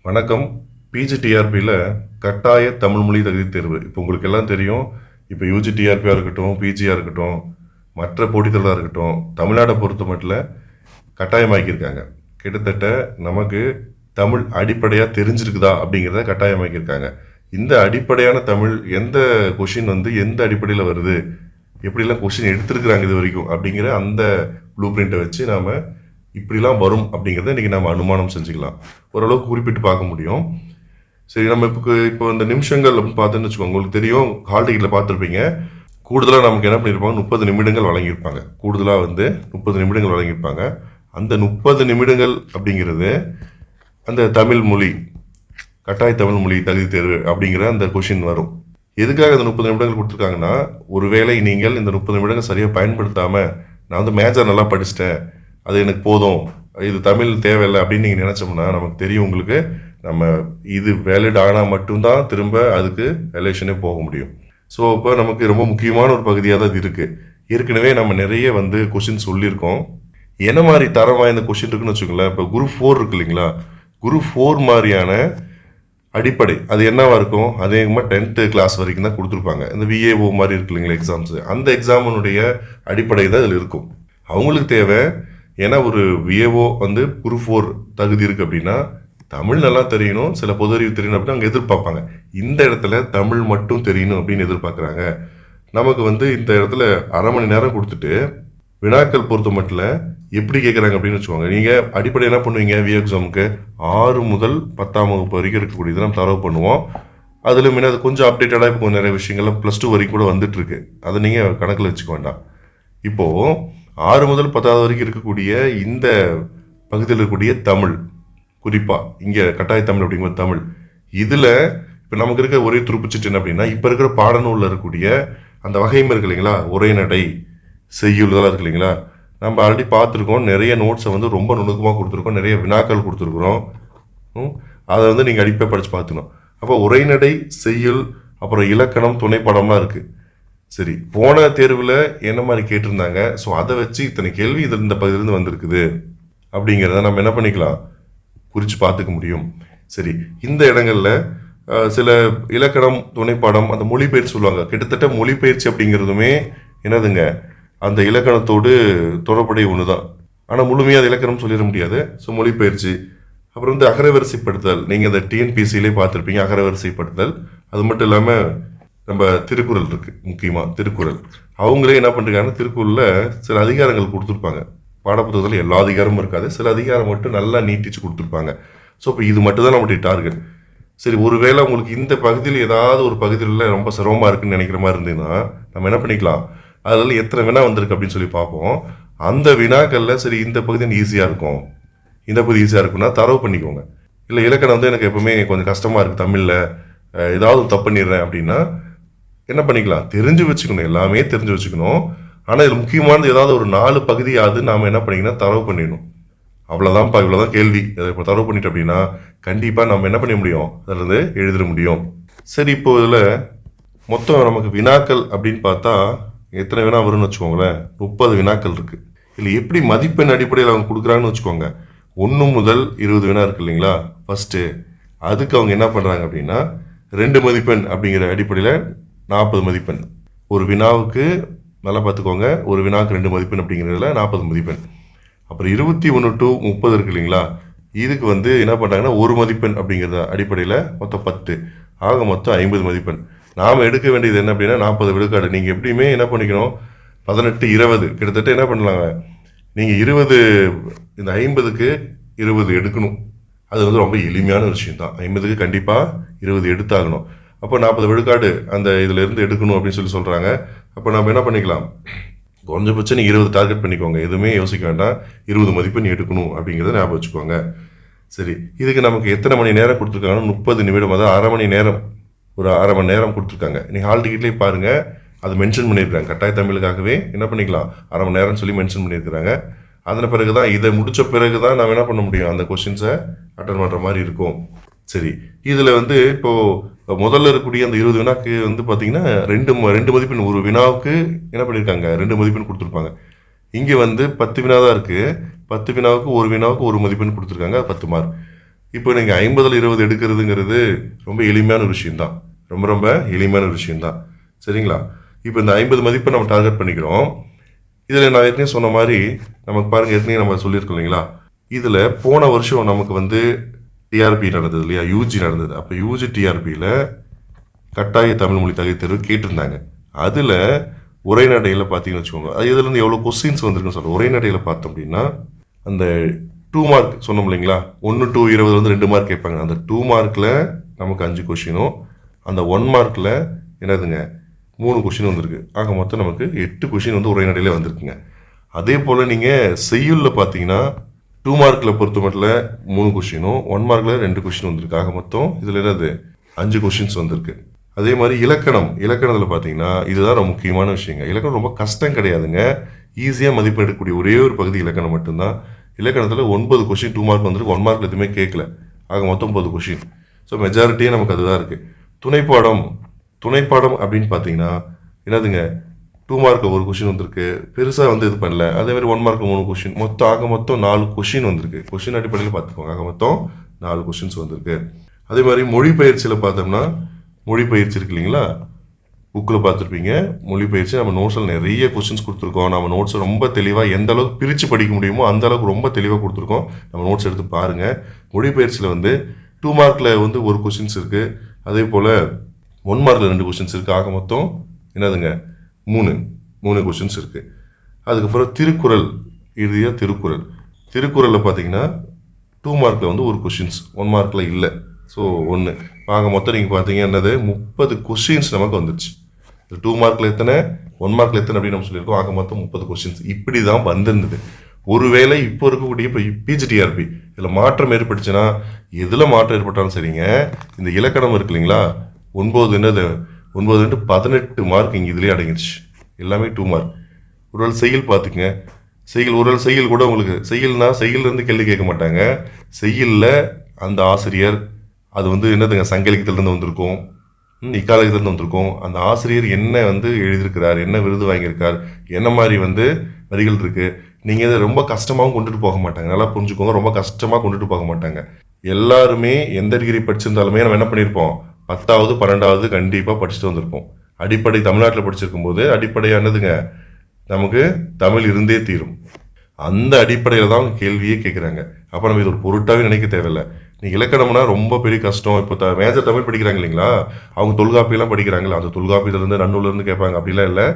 வணக்கம். பிஜிடிஆர்பியில் கட்டாய தமிழ் மொழி தகுதி தேர்வு இப்போ உங்களுக்கு எல்லாம் தெரியும். இப்போ யூஜிடிஆர்பியாக இருக்கட்டும், பிஜியாக இருக்கட்டும், மற்ற போட்டித்தொடராக இருக்கட்டும், தமிழ்நாடை பொறுத்த மட்டும் கட்டாயமாக்கியிருக்காங்க. கிட்டத்தட்ட நமக்கு தமிழ் அடிப்படையாக தெரிஞ்சிருக்குதா அப்படிங்கிறத கட்டாயமாக்கியிருக்காங்க. இந்த அடிப்படையான தமிழ் எந்த கொஷின் எந்த அடிப்படையில் வருது, எப்படிலாம் கொஷின் எடுத்திருக்கிறாங்க இது வரைக்கும் அப்படிங்கிற அந்த ப்ளூ பிரிண்ட்டை வச்சு நாம் இப்படிலாம் வரும் அப்படிங்கிறத இன்றைக்கி நம்ம அனுமானம் செஞ்சுக்கலாம். ஓரளவுக்கு குறிப்பிட்டு பார்க்க முடியும். சரி, நம்ம இப்போ இந்த நிமிஷங்கள் அப்படின்னு பார்த்துன்னு வச்சுக்கோங்க. உங்களுக்கு தெரியும், ஹால் டிக்கெட்டில் பார்த்துருப்பீங்க. கூடுதலாக நமக்கு என்ன பண்ணியிருப்பாங்க, 30 நிமிடங்கள் வழங்கியிருப்பாங்க. கூடுதலாக 30 நிமிடங்கள் வழங்கியிருப்பாங்க. அந்த 30 நிமிடங்கள் அப்படிங்கிறது அந்த தமிழ் மொழி, கட்டாய தமிழ் மொழி தகுதி தேர்வு அப்படிங்கிற அந்த கொஷின் வரும். எதுக்காக அந்த 30 நிமிடங்கள் கொடுத்துருக்காங்கன்னா, ஒருவேளை நீங்கள் இந்த 30 நிமிடங்கள் சரியாக பயன்படுத்தாமல் நான் மேஜர் நல்லா படிச்சிட்டேன், அது எனக்கு போதும், இது தமிழ் தேவையில்லை அப்படின்னு நீங்கள் நினச்சோம்னா, நமக்கு தெரியும் உங்களுக்கு நம்ம இது வேலிட் ஆனால் மட்டும்தான் திரும்ப அதுக்கு எலெக்ஷனே போக முடியும். ஸோ இப்போ நமக்கு ரொம்ப முக்கியமான ஒரு பகுதியாக தான் இது இருக்குது. ஏற்கனவே நம்ம நிறைய கொஷின் சொல்லியிருக்கோம். என்ன மாதிரி தரம் வாய்ந்த கொஷின் இருக்குன்னு வச்சுக்கோங்களேன். இப்போ குரூப் 4 இருக்கு இல்லைங்களா, குரூப் 4 மாதிரியான அடிப்படை அது என்னவா இருக்கும், அதேமாக 10th கிளாஸ் வரைக்கும் தான் கொடுத்துருப்பாங்க. இந்த விஏஓ மாதிரி இருக்கு இல்லைங்களா எக்ஸாம்ஸு, அந்த எக்ஸாமினுடைய அடிப்படை தான் இதில் இருக்கும். அவங்களுக்கு தேவை, ஏன்னா ஒரு விஏஓ குரூப் 4 தகுதி இருக்குது அப்படின்னா தமிழ் நல்லா தெரியணும், சில பொது அறிவு தெரியணும் அப்படின்னு அவங்க எதிர்பார்ப்பாங்க. இந்த இடத்துல தமிழ் மட்டும் தெரியணும் அப்படின்னு எதிர்பார்க்குறாங்க. நமக்கு இந்த இடத்துல அரை மணி நேரம் கொடுத்துட்டு வினாக்கள் பொறுத்த மட்டும் எப்படி கேட்குறாங்க அப்படின்னு வச்சுக்கோங்க. நீங்கள் அடிப்படை என்ன பண்ணுவீங்க, விஏ எக்ஸாமுக்கு 6 முதல் 10ஆம் வகுப்பு வரைக்கும் இருக்கக்கூடியது நம்ம தரவு பண்ணுவோம். அதில் முன்ன அது கொஞ்சம் அப்டேட்டடாக இப்போ நிறைய விஷயங்கள்லாம் +2 வரைக்கும் கூட வந்துட்டுருக்கு. அதை நீங்கள் கணக்கில் வச்சுக்க வேண்டாம். இப்போது 6 முதல் 10வது வரைக்கும் இருக்கக்கூடிய இந்த பகுதியில் இருக்கக்கூடிய தமிழ், குறிப்பாக இங்கே கட்டாய தமிழ் அப்படிங்கிற தமிழ், இதில் இப்போ நமக்கு இருக்க ஒரே துருப்புச்சிட்டு என்ன அப்படின்னா, இப்போ இருக்கிற பாடநூலில் இருக்கக்கூடிய அந்த வகைமை இருக்கு இல்லைங்களா, உரைநடை, செய்யுள், இதெல்லாம் இருக்கு இல்லைங்களா, நம்ம ஆல்ரெடி பார்த்துருக்கோம். நிறைய நோட்ஸை ரொம்ப நுணுக்கமாக கொடுத்துருக்கோம், நிறைய வினாக்கள் கொடுத்துருக்குறோம். அதை நீங்கள் அடிப்படை படித்து பார்த்துக்கணும். அப்போ உரைநடை, செய்யுள், அப்புறம் இலக்கணம், துணைப்படம்லாம் இருக்குது. சரி, போன தேர்வில் என்ன மாதிரி கேட்டிருந்தாங்க, ஸோ அதை வச்சு இத்தனை கேள்வி இதில் இந்த பகுதியிலேருந்து வந்திருக்குது அப்படிங்கிறத நம்ம என்ன பண்ணிக்கலாம், குறித்து பார்த்துக்க முடியும். சரி, இந்த இடங்களில் சில இலக்கணம், துணைப்பாடம், அந்த மொழிபெயர்ச்சி சொல்லுவாங்க. கிட்டத்தட்ட மொழிபெயர்ச்சி அப்படிங்கிறதுமே என்னதுங்க, அந்த இலக்கணத்தோடு தொடர்புடைய ஒன்று தான். ஆனால் முழுமையாக அது இலக்கணம் சொல்லிட முடியாது. ஸோ மொழிபெயர்ச்சி, அப்புறம் அகரவரிசைப்படுத்தல், நீங்கள் அந்த டிஎன்பிசியிலே பார்த்துருப்பீங்க அகரவரிசைப்படுத்தல். அது மட்டும் இல்லாமல் நம்ம திருக்குறள் இருக்குது, முக்கியமாக திருக்குறள். அவங்களே என்ன பண்ணுறாங்கன்னா, திருக்குறளில் சில அதிகாரங்கள் கொடுத்துருப்பாங்க. பாடப்புத்தகத்தில் எல்லா அதிகாரமும் இருக்காது, சில அதிகாரம் மட்டும் நல்லா நீட்டிச்சு கொடுத்துருப்பாங்க. ஸோ இப்போ இது மட்டும் தான் நம்மளுடைய டார்கெட். சரி, ஒருவேளை உங்களுக்கு இந்த பகுதியில் ஏதாவது ஒரு பகுதியில் ரொம்ப சிரமமாக இருக்குன்னு நினைக்கிற மாதிரி இருந்ததுன்னா நம்ம என்ன பண்ணிக்கலாம், அதில் எத்தனை வினா வந்திருக்கு அப்படின்னு சொல்லி பார்ப்போம். அந்த வினாக்களில் சரி இந்த பகுதி எனக்கு ஈஸியாக இருக்கும், இந்த பகுதி ஈஸியாக இருக்குன்னா தரவு பண்ணிக்கோங்க. இல்லை இலக்கணம் எனக்கு எப்பவுமே கொஞ்சம் கஷ்டமாக இருக்குது, தமிழில் ஏதாவது தப்பு பண்ணிடுறேன் அப்படின்னா என்ன பண்ணிக்கலாம், தெரிஞ்சு வச்சுக்கணும், எல்லாமே தெரிஞ்சு வச்சுக்கணும். ஆனால் இதில் முக்கியமானது ஏதாவது ஒரு 4 பகுதியாவது நாம் என்ன பண்ணிங்கன்னா தரவு பண்ணிடணும். அவ்வளோதான்ப்பா, இவ்வளோதான் கேள்வி. இப்போ தரவு பண்ணிட்டோம் அப்படின்னா கண்டிப்பாக நம்ம என்ன பண்ண முடியும், அதில் எழுதிட முடியும். சரி, இப்போ இதில் மொத்தம் நமக்கு வினாக்கள் அப்படின்னு பார்த்தா எத்தனை வினா வரும்னு வச்சுக்கோங்களேன், 30 வினாக்கள் இருக்குது. இல்லை எப்படி மதிப்பெண் அடிப்படையில் அவங்க கொடுக்குறாங்கன்னு வச்சுக்கோங்க. 1 முதல் 20 வினா இருக்குது இல்லைங்களா, ஃபஸ்ட்டு அதுக்கு அவங்க என்ன பண்ணுறாங்க அப்படின்னா 2 மதிப்பெண் அப்படிங்கிற அடிப்படையில் 40 மதிப்பெண். ஒரு வினாவுக்கு நல்லா பார்த்துக்கோங்க, ஒரு வினாவுக்கு 2 மதிப்பெண் அப்படிங்கிறதுல 40 மதிப்பெண். அப்புறம் 21 to 30 இருக்கு இல்லைங்களா, இதுக்கு என்ன பண்ணுறாங்கன்னா 1 மதிப்பெண் அப்படிங்கிறத அடிப்படையில் மொத்தம் 10, ஆக மொத்தம் 50 மதிப்பெண். நாம் எடுக்க வேண்டியது என்ன அப்படின்னா 40 விழுக்காடு. நீங்கள் எப்படியுமே என்ன பண்ணிக்கணும், 18, 20 கிட்டத்தட்ட என்ன பண்ணலாங்க, நீங்கள் 20 இந்த 50க்கு 20 எடுக்கணும். அது ரொம்ப எளிமையான விஷயம் தான். 50க்கு கண்டிப்பாக 20 எடுத்தாகணும். அப்போ 40 விழுக்காடு அந்த இதில் இருந்து எடுக்கணும் அப்படின்னு சொல்கிறாங்க. அப்போ நம்ம என்ன பண்ணிக்கலாம், குறைஞ்சபட்சம் நீங்கள் 20 டார்கெட் பண்ணிக்கோங்க, எதுவுமே யோசிக்க வேண்டாம். 20 மதிப்பெண் எடுக்கணும் அப்படிங்கிறத ஞாபகம் வச்சுக்கோங்க. சரி, இதுக்கு நமக்கு எத்தனை மணி நேரம் கொடுத்துருக்காங்கன்னா 30 நிமிடம், அதாவது அரை மணி நேரம், ஒரு அரை மணி நேரம் கொடுத்துருக்காங்க. நீங்கள் ஹால் டிக்கெட்லேயே பாருங்கள், அது மென்ஷன் பண்ணியிருக்காங்க. கட்டாய தமிழுக்காகவே என்ன பண்ணிக்கலாம், அரை மணி நேரம்னு சொல்லி மென்ஷன் பண்ணியிருக்கிறாங்க. அதன் பிறகு தான் இதை முடித்த பிறகு தான் நம்ம என்ன பண்ண முடியும், அந்த கொஸ்டின்ஸை அட்டன் பண்ணுற மாதிரி இருக்கும். சரி, இதில் இப்போது முதல்ல இருக்கக்கூடிய அந்த 20 வினாக்கு பார்த்தீங்கன்னா 2 மதிப்பெண், ஒரு வினாவுக்கு என்ன பண்ணியிருக்காங்க 2 மதிப்பெண் கொடுத்துருப்பாங்க. இங்கே 10 வினா தான் இருக்குது. 10 வினாவுக்கு ஒரு வினாவுக்கு 1 மதிப்பெண் கொடுத்துருக்காங்க, 10 மார்க். இப்போ நீங்கள் 50ல் 20 எடுக்கிறதுங்கிறது ரொம்ப எளிமையான ஒரு விஷயம்தான். ரொம்ப ரொம்ப எளிமையான ஒரு விஷயம்தான். சரிங்களா? இப்போ இந்த 50 மதிப்பை நம்ம டார்கெட் பண்ணிக்கிறோம். இதில் நான் ஏற்கனவே சொன்ன மாதிரி நமக்கு பாருங்கள், ஏற்கனவே நம்ம சொல்லியிருக்கோம் இல்லைங்களா? இதில் போன வருஷம் நமக்கு வந்து டிஆர்பி நடந்தது இல்லையா, யூஜி நடந்தது. அப்போ யூஜி டிஆர்பியில் கட்டாய தமிழ் மொழி தகுதி தேர்வு கேட்டிருந்தாங்க. அதில் உரைநடையில் பார்த்தீங்கன்னு வச்சுக்கோங்க, இதுலேருந்து எவ்வளோ கொஸ்டின்ஸ் வந்திருக்குன்னு சொல்கிறேன். உரைநடையில் பார்த்தோம் அப்படின்னா அந்த 2 மார்க் சொன்னோம் இல்லைங்களா, 1 to 20 வந்து 2 மார்க் கேட்பாங்க. அந்த 2 மார்க்கில் நமக்கு 5 கொஷினும், அந்த 1 மார்க்கில் என்னதுங்க 3 கொஷின் வந்திருக்கு. ஆக மொத்தம் நமக்கு 8 கொஷின் வந்து உரைநடையிலே வந்திருக்குங்க. அதே போல் நீங்கள் செய்யுளில் பார்த்தீங்கன்னா 2 மார்க்கில் பொறுத்த மட்டும் 3 கொஷினும் 1 மார்க்கில் 2 கொஷின் வந்திருக்கு. ஆக மொத்தம் இதில் என்னது 5 கொஷின்ஸ் வந்திருக்கு. அதே மாதிரி இலக்கணத்தில் பார்த்தீங்கன்னா இதுதான் ரொம்ப முக்கியமான விஷயங்க. இலக்கணம் ரொம்ப கஷ்டம் கிடையாதுங்க, ஈஸியாக மதிப்பெண் எடுக்கக்கூடிய ஒரே ஒரு பகுதி இலக்கணம் மட்டும்தான். இலக்கணத்தில் 9 கொஷின் 2 மார்க் வந்திருக்கு, 1 மார்க்கில் எதுவுமே கேட்கல. ஆக மொத்தம் 9 கொஷின். ஸோ மெஜாரிட்டியே நமக்கு அதுதான் இருக்குது. துணைப்பாடம் அப்படின்னு பார்த்தீங்கன்னா என்னதுங்க 2 மார்க்கில் 1 கொஷின் வந்திருக்கு, பெருசாக வந்து இது பண்ணல. அதே மாதிரி 1 மார்க்கில் 3 கொஷின், ஆக மொத்தம் 4 கொஷின் வந்திருக்கு. கொஷின் அடிப்படையில் பார்த்துக்கோங்க, ஆக மொத்தம் 4 கொஷின்ஸ் வந்திருக்கு. அதே மாதிரி மொழிபெயர்ச்சியில் பார்த்தோம்னா மொழிபெயர்ச்சி இருக்கு இல்லைங்களா, புக்கில் பார்த்துருப்பீங்க. மொழிபெயர்ச்சி நம்ம நோட்ஸில் நிறைய கொஸ்டின்ஸ் கொடுத்துருக்கோம். நம்ம நோட்ஸை ரொம்ப தெளிவாக எந்த அளவுக்கு பிரித்து படிக்க முடியுமோ அந்த அளவுக்கு ரொம்ப தெளிவாக கொடுத்துருக்கோம். நம்ம நோட்ஸ் எடுத்து பாருங்கள். மொழிபெயர்ச்சியில் வந்து 2 மார்க்கில் வந்து 1 கொஸ்டின்ஸ் இருக்குது. அதே போல் 1 மார்க்கில் 2 கொஸ்டின்ஸ் இருக்குது. ஆக மொத்தம் என்னதுங்க 3 கொஸ்டின்ஸ் இருக்குது. அதுக்கப்புறம் திருக்குறள், இறுதியாக திருக்குறளில் பார்த்தீங்கன்னா 2 மார்க்கில் வந்து 1 கொஸ்டின்ஸ், 1 மார்க்கில் இல்லை. ஸோ 1. ஆக மொத்தம் நீங்கள் பார்த்தீங்க என்னது 30 கொஸ்டின்ஸ் நமக்கு வந்துடுச்சு. 2 மார்க்கில் எத்தனை, 1 மார்க்கில் எத்தனை அப்படின்னு நம்ம சொல்லியிருக்கோம். ஆக மொத்தம் 30 கொஸ்டின்ஸ் இப்படி தான் வந்திருந்தது. ஒருவேளை இப்போ இருக்கக்கூடிய இப்போ பிஜிடிஆர்பி இதில் மாற்றம் ஏற்பட்டுச்சுன்னா, எதில் மாற்றம் ஏற்பட்டாலும் சரிங்க, இந்த இலக்கணம் இருக்கு இல்லைங்களா, 9 18 மார்க் இங்கே இதுலேயே அடங்கிடுச்சு. எல்லாமே 2 மார்க். ஒருவேளை செய்யுள் பார்த்துக்குங்க, செய்யுள் கூட உங்களுக்கு செய்யுள்லேருந்து கேள்வி கேட்க மாட்டாங்க. செய்யுளில் அந்த ஆசிரியர் அது வந்து என்னதுங்க சங்கலிக்கத்திலேருந்து வந்திருக்கும், இக்காலத்திலேருந்து வந்திருக்கும். அந்த ஆசிரியர் என்ன வந்து எழுதியிருக்கிறார், என்ன விருது வாங்கியிருக்கார், என்ன மாதிரி வந்து வரிகள் இருக்குது, நீங்கள் இதை ரொம்ப கஷ்டமாகவும் கொண்டுட்டு போக மாட்டாங்க. நல்லா புரிஞ்சுக்கோங்க, ரொம்ப கஷ்டமாக கொண்டுட்டு போக மாட்டாங்க. எல்லாருமே எந்த டிகிரி படிச்சிருந்தாலுமே நம்ம என்ன பண்ணியிருப்போம், 10வது 12வது கண்டிப்பாக படிச்சுட்டு வந்திருப்போம். அடிப்படை தமிழ்நாட்டில் படிச்சிருக்கும் போது அடிப்படையானதுங்க நமக்கு தமிழ் இருந்தே தீரும். அந்த அடிப்படையில் தான் கேள்வியே கேட்குறாங்க. அப்போ நம்ம இது ஒரு பொருட்டாகவே நினைக்க தேவையில்லை. நீங்கள் இலக்கணம்னா ரொம்ப பெரிய கஷ்டம். இப்போ மேஜர் தமிழ் படிக்கிறாங்க இல்லைங்களா, அவங்க தொல்காப்பியெல்லாம் படிக்கிறாங்களா, அந்த தொல்காப்பியிலேருந்து நன்னூலேருந்து கேட்பாங்க. அப்படிலாம் இல்லை.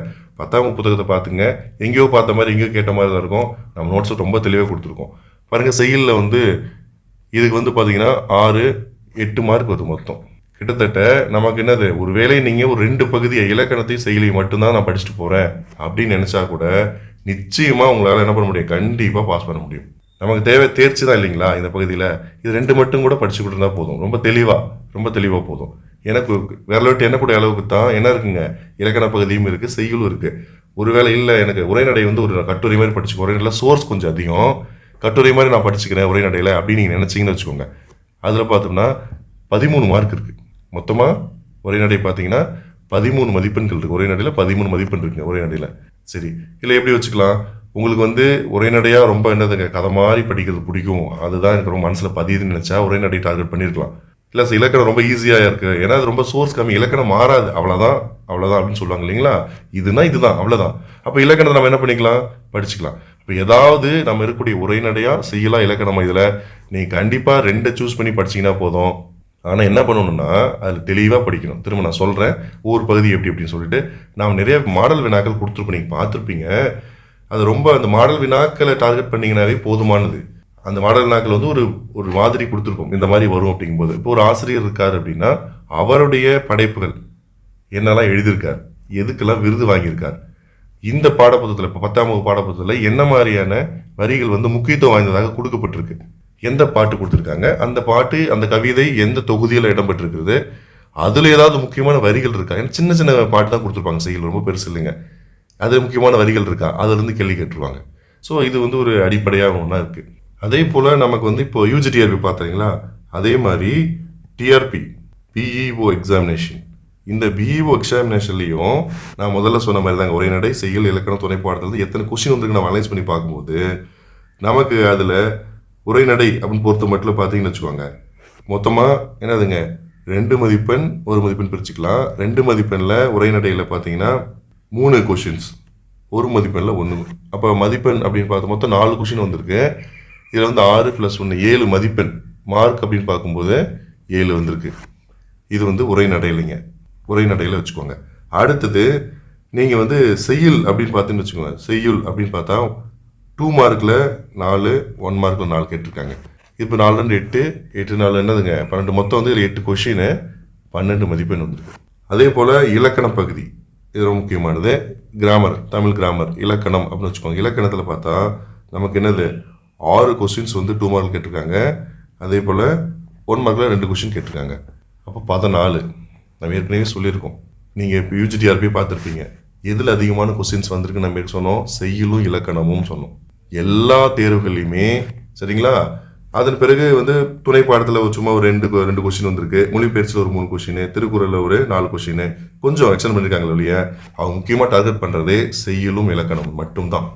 10ஆம் புத்தகத்தை பார்த்துங்க, எங்கேயோ பார்த்த மாதிரி எங்கேயோ கேட்ட மாதிரி தான் இருக்கும். நம்ம நோட்ஸை ரொம்ப தெளிவாக கொடுத்துருக்கோம். பாருங்கள், செய்யுளில் வந்து இதுக்கு வந்து பார்த்தீங்கன்னா 6-8 மார்க் வருது மொத்தம். கிட்டத்தட்ட நமக்கு என்னது, ஒரு வேளை நீங்கள் ஒரு 2 பகுதியை இலக்கணத்தையும் செய்யலையும் மட்டும்தான் நான் படிச்சுட்டு போகிறேன் அப்படின்னு நினச்சா கூட நிச்சயமாக உங்களால் என்ன பண்ண முடியும், கண்டிப்பாக பாஸ் பண்ண முடியும். நமக்கு தேவை தேர்ச்சி தான் இல்லைங்களா இந்த பகுதியில். இது 2 மட்டும் கூட படிச்சுக்கிட்டு இருந்தால் போதும், ரொம்ப தெளிவாக போதும். எனக்கு விரலோட்டு எண்ணக்கூடிய அளவுக்கு தான் என்ன இருக்குங்க, இலக்கண பகுதியும் இருக்குது, செய்யுளும் இருக்குது. ஒருவேளை இல்லை எனக்கு உரைநடை வந்து ஒரு கட்டுரை மாதிரி படிச்சுக்கோ, உரைநடையில் சோர்ஸ் கொஞ்சம் அதிகம், கட்டுரை மாதிரி நான் படிச்சுக்கிறேன் உரைநடையில் அப்படின்னு நீங்கள் நினச்சிங்கன்னு வச்சுக்கோங்க. அதில் பார்த்தோம்னா 13 மார்க் இருக்குது மொத்தமாக. உரைநடை பார்த்தீங்கன்னா 13 மதிப்பெண்கள் இருக்குது. உரைநடையில் 13 மதிப்பெண் இருக்குங்க உரைநடையில். சரி, இல்லை எப்படி வச்சுக்கலாம், உங்களுக்கு வந்து உரைநடையாக ரொம்ப என்னதுங்க கதை மாதிரி படிக்கிறது பிடிக்கும், அதுதான் எனக்கு ரொம்ப மனசில் பதியுதுன்னு நினச்சா உரைநடை டார்கெட் பண்ணியிருக்கலாம். இல்லை சார் இலக்கணம் ரொம்ப ஈஸியாக இருக்குது, ஏன்னா அது ரொம்ப சோர்ஸ் கம்மி, இலக்கணம் மாறாது, அவ்வளோதான் அப்படின்னு சொல்லுவாங்க இல்லைங்களா, இதுதான் அவ்வளோதான். அப்போ இலக்கணத்தை நம்ம என்ன பண்ணிக்கலாம், படிச்சுக்கலாம். இப்போ ஏதாவது நம்ம இருக்கக்கூடிய உரைநடையாக செய்யலாம் இலக்கணம். இதில் நீங்கள் கண்டிப்பாக 2 சூஸ் பண்ணி படிச்சிங்கன்னா போதும். ஆனால் என்ன பண்ணணும்னா அதில் தெளிவாக படிக்கணும். திரும்ப நான் சொல்கிறேன் ஒவ்வொரு பகுதி அப்படின்னு சொல்லிட்டு. நான் நிறைய மாடல் வினாக்கள் கொடுத்துருப்பேன், நீங்கள் பார்த்துருப்பீங்க. அது ரொம்ப அந்த மாடல் வினாக்களை டார்கெட் பண்ணிங்கனாவே போதுமானது. அந்த மாடல் வினாக்கள் வந்து ஒரு மாதிரி கொடுத்துருப்போம், இந்த மாதிரி வரும் அப்படிங்கும்போது. இப்போ ஒரு ஆசிரியர் இருக்கார் அப்படின்னா அவருடைய படைப்புகள் என்னெல்லாம் எழுதியிருக்கார், எதுக்கெல்லாம் விருது வாங்கியிருக்கார், இந்த பாடப்புத்தகத்தில் இப்போ 10ஆம் வகுப்பு பாடப்புத்தகத்தில் என்ன மாதிரியான வரிகள் வந்து முக்கியத்துவம் வாய்ந்ததாக கொடுக்கப்பட்டிருக்கு, எந்த பாட்டு கொடுத்துருக்காங்க, அந்த பாட்டு அந்த கவிதை எந்த தொகுதியில் இடம்பெற்றிருக்கிறது, அதில் ஏதாவது முக்கியமான வரிகள் இருக்கா. ஏன்னா சின்ன சின்ன பாட்டு தான் கொடுத்துருப்பாங்க, செய்யுள் ரொம்ப பெருசு இல்லைங்க. அது முக்கியமான வரிகள் இருக்கா, அதுலேருந்து கேள்வி கேட்டுருவாங்க. ஸோ இது வந்து ஒரு அடிப்படையாக ஒன்றா இருக்குது. அதே போல் நமக்கு வந்து இப்போ யூஜி டிஆர்பி பார்த்தீங்களா, அதே மாதிரி டிஆர்பி பிஇஓ எக்ஸாமினேஷன். இந்த பிஇஓ எக்ஸாமினேஷன்லேயும் நான் முதல்ல சொன்ன மாதிரி தாங்க, உரைநடை செய்யுள் இலக்கணம் துணைப்பாடத்தில் எத்தனை கொஸ்டின் வந்துருக்கு நம்ம அனலைஸ் பண்ணி பார்க்கும்போது நமக்கு அதில் உரைநடை அப்படின்னு பொறுத்த மட்டும் பார்த்தீங்கன்னு வச்சுக்கோங்க, மொத்தமாக என்னதுங்க 2 மதிப்பெண் 1 மதிப்பெண் பிரிச்சுக்கலாம். 2 மதிப்பெண்ணில் உரைநடையில் பார்த்தீங்கன்னா 3 கொஷின்ஸ், 1 மதிப்பெண்ணில் 1. அப்போ மதிப்பெண் அப்படின்னு பார்த்து மொத்தம் 4 கொஷின் வந்திருக்கு. இதில் வந்து 6 + 1 7 மதிப்பெண் மார்க் அப்படின்னு பார்க்கும்போது 7 வந்திருக்கு. இது வந்து உரைநடையிலைங்க, உரைநடையில் வச்சுக்கோங்க. அடுத்தது நீங்கள் வந்து செய்யுள் அப்படின்னு பார்த்துன்னு வச்சுக்கோங்க. செய்யுள் அப்படின்னு பார்த்தா 2 மார்க்கில் 4, 1 மார்க்கில் 4 கேட்டிருக்காங்க. இப்போ 4 2 8, 8 4 என்னதுங்க 12, மொத்தம் வந்து 8 கொஷின் 12 மதிப்பெண் வந்துருக்கு. அதே போல் இலக்கண பகுதி, இது ரொம்ப முக்கியமானது. கிராமர், தமிழ் கிராமர், இலக்கணம் அப்படின்னு வச்சுக்கோங்க. இலக்கணத்தில் பார்த்தா நமக்கு என்னது 6 கொஸ்டின்ஸ் வந்து 2 மார்க் கேட்டிருக்காங்க. அதே போல் 1 மார்க்கில் 2 கொஷின் கேட்டிருக்காங்க. அப்போ 14. நம்ம ஏற்கனவே சொல்லியிருக்கோம், நீங்கள் இப்போ யூஜிடிஆர்பி பார்த்துருப்பீங்க. எதில் அதிகமான கொஸ்டின்ஸ் வந்திருக்குன்னு நம்ம சொன்னோம், செய்யுளும் இலக்கணமும் சொன்னோம். எல்லா தேர்வுகளையுமே சரிங்களா. அதன் பிறகு வந்து துணை பாடத்தில் சும்மா ஒரு 2 கொஸ்டின் வந்திருக்கு. மொழிபெயர்ச்சியில் ஒரு 3 கொஸ்டின், திருக்குறளில் ஒரு 4 கொஸ்டின், கொஞ்சம் எக்ஸ்டெண்ட் பண்ணியிருக்காங்க இல்லையா. அவங்க முக்கியமாக டார்கெட் பண்ணுறதே செய்யுளும் இலக்கணம் மட்டும்தான்.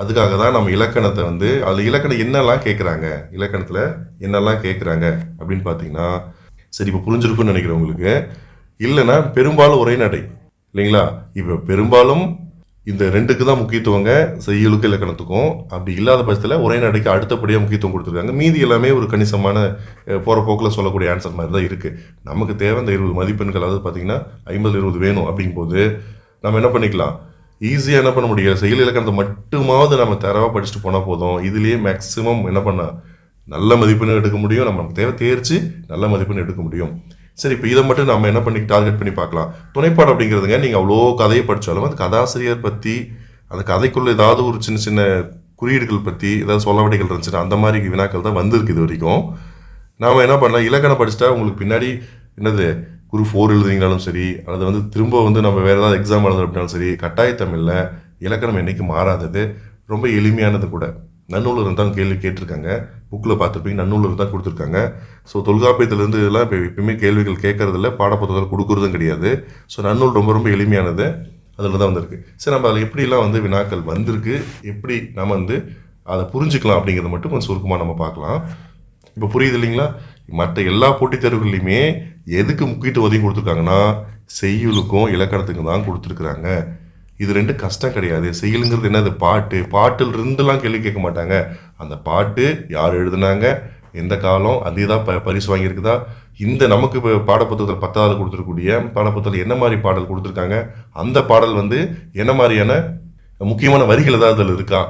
அதுக்காக தான் நம்ம இலக்கணத்தை வந்து அதில் இலக்கணம் என்னெல்லாம் கேட்குறாங்க, இலக்கணத்தில் என்னெல்லாம் கேட்குறாங்க அப்படின்னு பார்த்தீங்கன்னா, சரி இப்போ புரிஞ்சிருக்குன்னு நினைக்கிறேன் உங்களுக்கு. இல்லைன்னா பெரும்பாலும் உரைநடை இல்லைங்களா. இப்போ பெரும்பாலும் இந்த 2க்கு தான் முக்கியத்துவங்க, செய்யுளுக்கு இலக்கணத்துக்கும். அப்படி இல்லாத பட்சத்தில் உரைநடைக்கு அடுத்தபடியாக முக்கியத்துவம் கொடுத்துருக்காங்க. மீதி எல்லாமே ஒரு கணிசமான போகிற போக்கில் சொல்லக்கூடிய ஆன்சர் மாதிரி தான் இருக்குது. நமக்கு தேவை இந்த 20 மதிப்பெண்கள், அதாவது பார்த்தீங்கன்னா 50-20 வேணும். அப்படிங்கும்போது நம்ம என்ன பண்ணிக்கலாம், ஈஸியாக என்ன பண்ண முடியும், செய்யுள் இலக்கணத்தை மட்டுமாவது நம்ம தரவாக படிச்சுட்டு போனால் போதும். இதுலேயே மேக்ஸிமம் என்ன பண்ணால் நல்ல மதிப்பெண் எடுக்க முடியும். நமக்கு தேவை தேர்ச்சி நல்ல மதிப்பெண் எடுக்க முடியும். சரி, இப்போ இதை மட்டும் நம்ம என்ன பண்ணி டார்கெட் பண்ணி பார்க்கலாம். துணைப்பாடம் அப்படிங்கிறதுங்க, நீங்கள் அவ்வளோ கதையை படித்தாலும் அந்த கதாசிரியர் பற்றி, அந்த கதைக்குள்ளே ஏதாவது ஒரு சின்ன சின்ன குறியீடுகள் பற்றி ஏதாவது சொல்லவடைகள் இருந்துச்சுன்னா அந்த மாதிரி வினாக்கள் தான் வந்திருக்கு இது வரைக்கும். நாம் என்ன பண்ணலாம், இலக்கணம் படிச்சுட்டா உங்களுக்கு பின்னாடி என்னது குரூப் 4 எழுதுறீங்கனாலும் சரி, அல்லது வந்து திரும்ப வந்து நம்ம வேறு ஏதாவது எக்ஸாம் எழுதுறது அப்படின்னாலும் சரி, கட்டாயத்தமிழில் இலக்கணம் என்றைக்கு மாறாதது, ரொம்ப எளிமையானது கூட. நன்னூல் இருந்தாலும் கேள்வி கேட்டிருக்காங்க, புக்கில் பார்த்துருப்பீங்க, நன்னூல் இருந்தால் கொடுத்துருக்காங்க. ஸோ தொல்காப்பியத்திலேருந்து இதெல்லாம் இப்போ எப்பயுமே கேள்விகள் கேட்கறதில்ல, பாடப்புத்தகத்தில் கொடுக்குறதும் கிடையாது. ஸோ நன்னூல் ரொம்ப ரொம்ப எளிமையானது, அதில் தான் வந்திருக்கு. சரி, நம்ம அதில் எப்படிலாம் வந்து வினாக்கள் வந்திருக்கு, எப்படி நம்ம வந்து அதை புரிஞ்சுக்கலாம் அப்படிங்கிறத மட்டும் கொஞ்சம் சுருக்கமாக நம்ம பார்க்கலாம். இப்போ புரியுது இல்லைங்களா. மற்ற எல்லா போட்டித் தேர்வுகள்லையுமே எதுக்கு முக்கியத்துவம் அதிகம் கொடுத்துருக்காங்கன்னா செய்யுளுக்கும் இலக்கணத்துக்கும் தான் கொடுத்துருக்குறாங்க. இது 2 கஷ்டம் கிடையாது. செய்யுளுங்கிறது என்னது, பாட்டில் இருந்துலாம் கேள்வி கேட்க மாட்டாங்க. அந்த பாட்டு யார் எழுதுனாங்க, எந்த காலம், அதே தான் பரிசு வாங்கியிருக்குதா, இந்த நமக்கு இப்போ பாடப்புத்தகத்தில் 10வது கொடுத்துருக்கக்கூடிய பாடப்புத்தகத்தில் என்ன மாதிரி பாடல் கொடுத்துருக்காங்க, அந்த பாடல் வந்து என்ன மாதிரியான முக்கியமான வரிகள் ஏதாவது அதில் இருக்கா,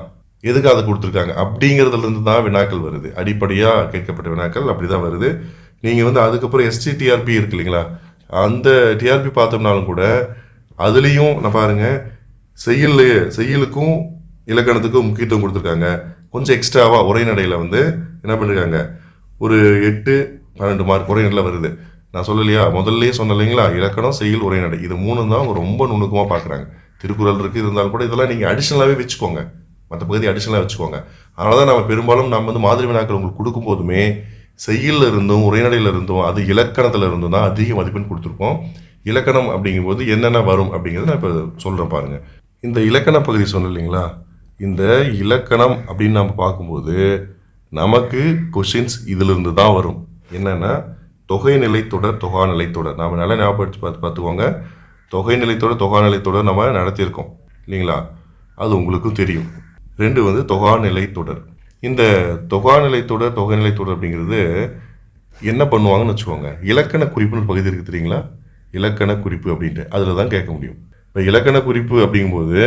எதுக்காக அதை கொடுத்துருக்காங்க அப்படிங்கிறதுலேருந்து தான் வினாக்கள் வருது. அடிப்படையாக கேட்கப்பட்ட வினாக்கள் அப்படி தான் வருது. நீங்கள் வந்து அதுக்கப்புறம் எஸ்டிடிஆர்பி இருக்கு இல்லைங்களா, அந்த டிஆர்பி பார்த்தோம்னாலும் கூட அதுலேயும் நான் பாருங்கள், செய்யுளுக்கும் இலக்கணத்துக்கும் முக்கியத்துவம் கொடுத்துருக்காங்க. கொஞ்சம் எக்ஸ்ட்ராவாக உரைநடையில் வந்து என்ன பண்ணிருக்காங்க, ஒரு 8-12 மார்க் உரைநடையில் வருது. நான் சொல்லலையா, முதல்லையே சொன்ன இல்லைங்களா, இலக்கணம் செய்யுள் உரைநடை, இது 3 தான் அவங்க ரொம்ப நுணுக்கமாக பார்க்குறாங்க. திருக்குறள் இருக்குது இருந்தாலும் கூட இதெல்லாம் நீங்கள் அடிஷ்னலாகவே வச்சுக்கோங்க, மற்ற பகுதி அடிஷ்னலாக வச்சுக்கோங்க. அதனால தான் நம்ம பெரும்பாலும் நம்ம வந்து மாதிரி வினாக்கள் உங்களுக்கு கொடுக்கும்போதுமே செய்யுளில் இருந்தும் உரைநடையில் இருந்தும் அது இலக்கணத்தில் இருந்தும் தான் அதிக மதிப்பெண் கொடுத்துருக்கோம். இலக்கணம் அப்படிங்கும்போது என்னென்ன வரும் அப்படிங்கிறத நான் இப்போ சொல்கிறேன் பாருங்கள். இந்த இலக்கண பகுதி சொன்ன இல்லைங்களா, இந்த இலக்கணம் அப்படின்னு நம்ம பார்க்கும்போது நமக்கு கொஷின்ஸ் இதிலிருந்து தான் வரும். என்னென்னா தொகைநிலை தொடர், தொகாநிலை தொடர். நாம் நல்லா ஞாபகப்படுத்தி பார்த்துக்கோங்க. தொகைநிலை தொடர், தொகாநிலை தொடர் நம்ம நடத்தியிருக்கோம் இல்லைங்களா, அது உங்களுக்கும் தெரியும். 2 வந்து தொகாநிலை தொடர். இந்த தொகாநிலை தொடர், தொகைநிலை தொடர் அப்படிங்கிறது என்ன பண்ணுவாங்கன்னு வச்சுக்கோங்க, இலக்கண குறிப்புன்னு பகுதி இருக்குது தெரியுங்களா, இலக்கண குறிப்பு அப்படின்ட்டு அதில் தான் கேட்க முடியும். இப்போ இலக்கண குறிப்பு அப்படிங்கும்போது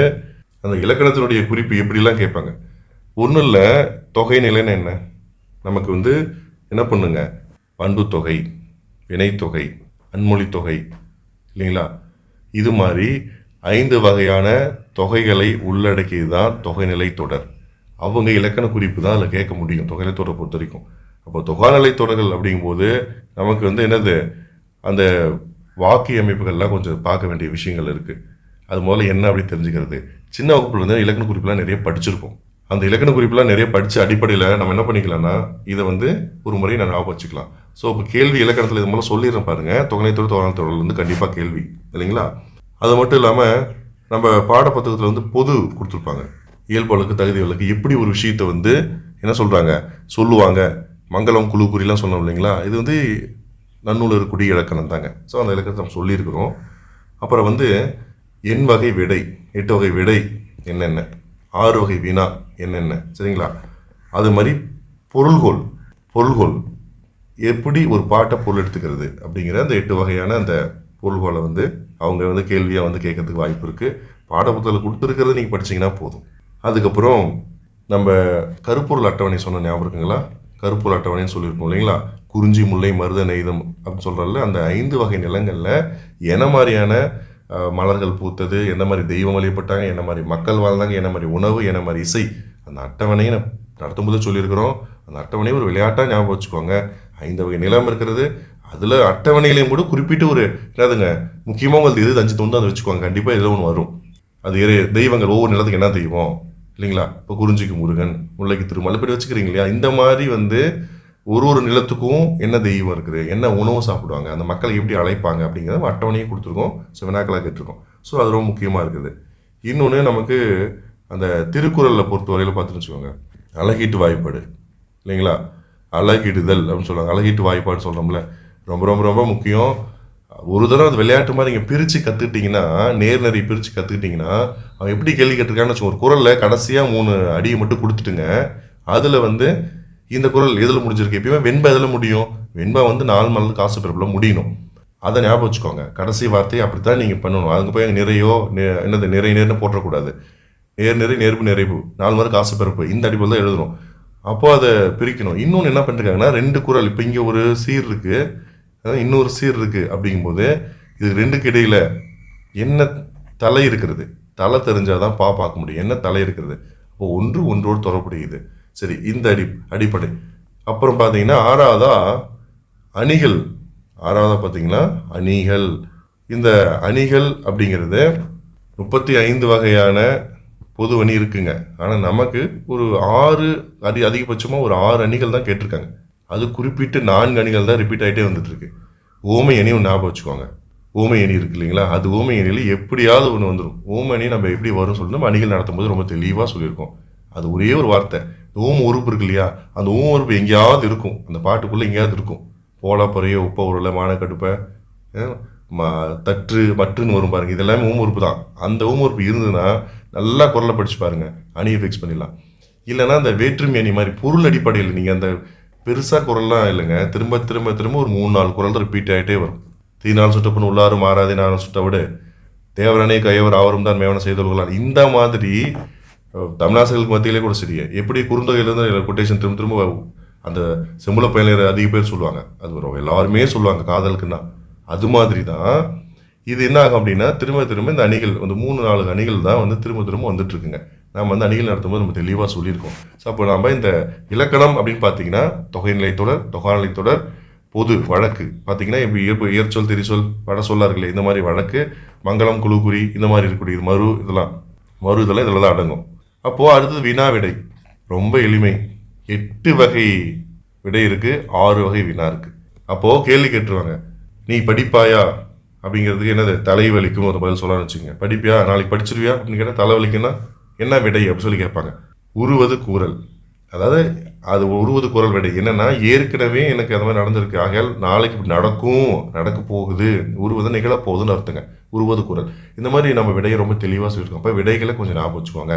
அந்த இலக்கணத்தினுடைய குறிப்பு எப்படிலாம் கேட்பாங்க. ஒன்றும் இல்லை, தொகைநிலைன்னு என்ன, நமக்கு வந்து என்ன பண்ணுங்க, பண்பு தொகை, வினைத்தொகை, அன்மொழி தொகை இல்லைங்களா, இது மாதிரி 5 வகையான தொகைகளை உள்ளடக்கியது தான் தொகைநிலை தொடர். அவங்க இலக்கண குறிப்பு தான் அதில் கேட்க முடியும் தொகைநிலை தொடரை பொறுத்த வரைக்கும். அப்போ தொகாநிலை தொடர்கள் அப்படிங்கும்போது நமக்கு வந்து என்னது, அந்த வாக்கிய அமைப்புகள்லாம் கொஞ்சம் பார்க்க வேண்டிய விஷயங்கள் இருக்குது. அது முதல்ல என்ன அப்படி தெரிஞ்சுக்கிறது. சின்ன வகுப்பில் வந்து இலக்கண குறிப்பெலாம் நிறைய படிச்சிருப்போம். அந்த இலக்கண குறிப்பெலாம் நிறைய படித்த அடிப்படையில் நம்ம என்ன பண்ணிக்கலாம்னா இதை வந்து ஒரு முறை நான் ஞாபகம் வச்சுக்கலாம். ஸோ இப்போ கேள்வி இலக்கணத்தில் இது மூலம் சொல்லிடுறேன் பாருங்கள், தொகைநிலைத்தொடர், தொகாநிலை தொடர்கள் வந்து கண்டிப்பாக கேள்வி இல்லைங்களா. அது மட்டும் இல்லாமல் நம்ம பாடப்புத்தகத்தில் வந்து பொது கொடுத்துருப்பாங்க, இயல்புகளுக்கு தகுதிகளுக்கு எப்படி ஒரு விஷயத்தை வந்து என்ன சொல்கிறாங்க சொல்லுவாங்க, மங்களம் குழு குறிலாம் சொன்னோம் இல்லைங்களா, இது வந்து நன்னூல் குடி இலக்கணம் தாங்க. ஸோ அந்த இலக்கணத்தை நம்ம சொல்லியிருக்கிறோம். அப்புறம் வந்து எண் வகை விடை, 8 வகை விடை என்னென்ன, 6 வகை வினா என்னென்ன, சரிங்களா. அது மாதிரி பொருள்கோள் பொருள்கோள் எப்படி ஒரு பாட்டை பொருள் எடுத்துக்கிறது அப்படிங்கிற அந்த 8 வகையான அந்த பொருள்கோளை வந்து அவங்க வந்து கேள்வியாக வந்து கேட்கறதுக்கு வாய்ப்பு இருக்குது. பாடப்புத்தகத்தில் கொடுத்துருக்கிறத நீங்கள் படிச்சிங்கன்னா போதும். அதுக்கப்புறம் நம்ம கருப்பொருள் அட்டவணை சொன்ன ஞாபகம் இருக்குங்களா, கருப்பொருள் அட்டவணைன்னு சொல்லியிருக்கோம் இல்லைங்களா. குறிஞ்சி முல்லை மருத நெய்தம் அப்படின்னு சொல்கிறல அந்த 5 வகை நிலங்களில் என்ன மாதிரியான மலர்கள் பூத்தது, என்ன மாதிரி தெய்வம் வழிபட்டாங்க, என்ன மாதிரி மக்கள் வாழ்ந்தாங்க, என்ன மாதிரி உணவு, என்ன மாதிரி இசை, அந்த அட்டவணையை நடத்தும்போது சொல்லியிருக்கிறோம். அந்த அட்டவணையை ஒரு விளையாட்டாக ஞாபகம் வச்சுக்கோங்க. 5 வகை நிலம் இருக்கிறது, அதில் அட்டவணையிலையும் கூட குறிப்பிட்டு ஒரு என்னதுங்க முக்கியமாக உங்களுக்கு எது தஞ்சு தோணுதோ அதை வச்சுக்கோங்க. கண்டிப்பாக எதில் ஒன்று வரும். அது தெய்வங்கள் ஒவ்வொரு நிலத்துக்கு என்ன தெய்வம் இல்லைங்களா. இப்போ குறிஞ்சிக்கு முருகன், முல்லைக்கு திருமலை, இப்படி வச்சுக்கிறீங்க இல்லையா. இந்த மாதிரி வந்து ஒரு நிலத்துக்கும் என்ன தெய்வம் இருக்குது, என்ன உணவு சாப்பிடுவாங்க, அந்த மக்களை எப்படி அழைப்பாங்க அப்படிங்கிறத அட்டவணையும் கொடுத்துருக்கோம். ஸோ வினாக்களாக கேட்டிருக்கோம். ஸோ அது ரொம்ப முக்கியமாக இருக்குது. இன்னொன்று நமக்கு அந்த திருக்குறளில் பொறுத்தவரையில் பார்த்துன்னு வச்சுக்கோங்க, அழகீட்டு வாய்ப்பாடு இல்லைங்களா, அழகிடுதல் அப்படின்னு சொல்லுவாங்க. அழகீட்டு வாய்ப்பாடு சொல்கிறோம்ல, ரொம்ப ரொம்ப ரொம்ப முக்கியம். ஒரு தடவை அது விளையாட்டு மாதிரி நீங்கள் பிரித்து கற்றுக்கிட்டிங்கன்னா, நேர்நறி பிரித்து கற்றுக்கிட்டிங்கன்னா, அவன் எப்படி கேள்வி கேட்டிருக்கான்னு வச்சுக்கோங்க. ஒரு குறளில் கடைசியாக 3 அடியை மட்டும் கொடுத்துட்டுங்க, அதில் வந்து இந்த குறள் எதில் முடிஞ்சிருக்கு, எப்பயுமே வெண்பா எதில் முடியும், வெண்பா வந்து 4 மலர் காசு பிறப்பில் முடியணும். அதை ஞாபகம் வச்சுக்கோங்க. கடைசி வார்த்தையை அப்படி தான் நீங்கள் பண்ணணும். அதுக்கு போய் நிறையோ என்னது நேர்னு போட்டக்கூடாது. நேர்நிறை நேர்பு நிறைவு 4 மலர் காசு பிறப்பு இந்த அடிப்படையில் தான் எழுதணும். அப்போ அதை பிரிக்கணும். இன்னொன்று என்ன பண்ணிருக்காங்கன்னா, 2 குறள், இப்போ இங்கே ஒரு சீர் இருக்குது, இன்னொரு சீர் இருக்குது அப்படிங்கும்போது இது 2க்கு இடையில் என்ன தலை இருக்கிறது, தலை தெரிஞ்சால் தான் பார்க்க முடியும் என்ன தலை இருக்கிறது. அப்போ ஒன்றோடு தொடர்புடையது. சரி, இந்த அடிப்படை. அப்புறம் பார்த்தீங்கன்னா அணிகள். பார்த்தீங்கன்னா அணிகள். இந்த அணிகள் அப்படிங்கிறது 35 வகையான பொது அணி இருக்குங்க. ஆனால் நமக்கு ஒரு 6 அதிகபட்சமாக ஒரு 6 அணிகள் தான் கேட்டிருக்காங்க. அது குறிப்பிட்டு 4 அணிகள் தான் ரிப்பீட் ஆகிட்டே வந்துட்டு இருக்கு. ஓமை அணி ஒன்று ஞாபகம் வச்சுக்கோங்க. ஓமை அணி இருக்கு இல்லைங்களா, அது ஓமை அணியில் எப்படியாவது ஒன்று வந்துடும். ஓமை அணி நம்ம எப்படி வரும்னு சொல்லிட்டு நம்ம அணிகள் நடத்தும் போது ரொம்ப தெளிவாக சொல்லியிருக்கோம். அது ஒரே ஒரு வார்த்தை, ஓம் உறுப்பு இருக்கு இல்லையா, அந்த ஓம் உறுப்பு எங்கேயாவது இருக்கும், அந்த பாட்டுக்குள்ளே எங்கேயாவது இருக்கும். போல பொறைய உப்ப உருளை மானக்கடுப்பை தற்று மற்றுன்னு வரும் பாருங்க, இதெல்லாமே ஓம் உறுப்பு தான். அந்த ஓம் உறுப்பு இருந்ததுன்னா நல்லா குரலை படிச்சு பாருங்க, அணியை ஃபிக்ஸ் பண்ணிடலாம். இல்லைன்னா அந்த வேற்றுமை அணி மாதிரி பொருள் அடிப்படையில் நீங்கள் அந்த பெருசாக குரல்லாம் இல்லைங்க, திரும்ப திரும்ப திரும்ப ஒரு 3-4 குரல் தான் ரிப்பீட் ஆகிட்டே வரும். தீனால் சுட்டப்பன் உள்ளாரும் மாறாதே நானும் சுட்ட விடு, தேவரனே கையவர் ஆவரும் தான் மேவன செய்தவர்களால், இந்த மாதிரி தமிழாசிரியர்களுக்கு மத்தியிலே கூட சரியா எப்படி குறுந்தொகையிலேருந்து கொட்டேஷன் திரும்ப திரும்ப அந்த செம்புல பயனர் அதிக பேர் சொல்லுவாங்க, அது வரும், எல்லாருமே சொல்லுவாங்க காதலுக்குன்னா. அது மாதிரி தான் இது என்ன ஆகும் அப்படின்னா, திரும்ப திரும்ப இந்த அணிகள் வந்து 3-4 அணிகள் தான் வந்து திரும்ப திரும்ப வந்துட்டு இருக்குங்க. நம்ம வந்து அணிகள் நடத்தும்போது நம்ம தெளிவாக சொல்லியிருக்கோம். ஸோ அப்போ நம்ம இந்த இலக்கணம் அப்படின்னு பார்த்தீங்கன்னா தொகைநிலை தொடர், தொகாநிலை தொடர், பொது வழக்கு பார்த்தீங்கன்னா இப்போ இயற்சொல் திரிசொல் வட சொல்லா இருக்குல்ல, இந்த மாதிரி வழக்கு, மங்களம் குழு குறி இந்த மாதிரி இருக்கக்கூடிய மறு இதெல்லாம் இதில் தான் அடங்கும். அப்போது அடுத்தது வினா விடை. ரொம்ப எளிமை. 8 வகை விடை இருக்குது, 6 வகை வினா இருக்குது. அப்போது கேள்வி கேட்டுருவாங்க, நீ படிப்பாயா அப்படிங்கிறதுக்கு என்னது தலைவலிக்கும் ஒரு பதில் சொல்லலாம்னு வச்சுக்கோங்க. படிப்பியா, நாளைக்கு படிச்சிருவியா அப்படின்னு கேட்டால் தலைவலிக்குன்னா என்ன விடை அப்படின்னு சொல்லி கேட்பாங்க. உருவது கூறல், அதாவது அது உருவது கூறல் விடை என்னன்னா, ஏற்கனவே எனக்கு அந்த மாதிரி நடந்திருக்கு, ஆகையால் நாளைக்கு இப்படி நடக்க போகுது, உருவது நிகழ போகுதுன்னு அர்த்தங்க. உருவது கூறல். இந்த மாதிரி நம்ம விடையை ரொம்ப தெளிவாக சொல்லியிருக்கோம். அப்போ விடைகளை கொஞ்சம் ஞாபகம் வச்சுக்கோங்க.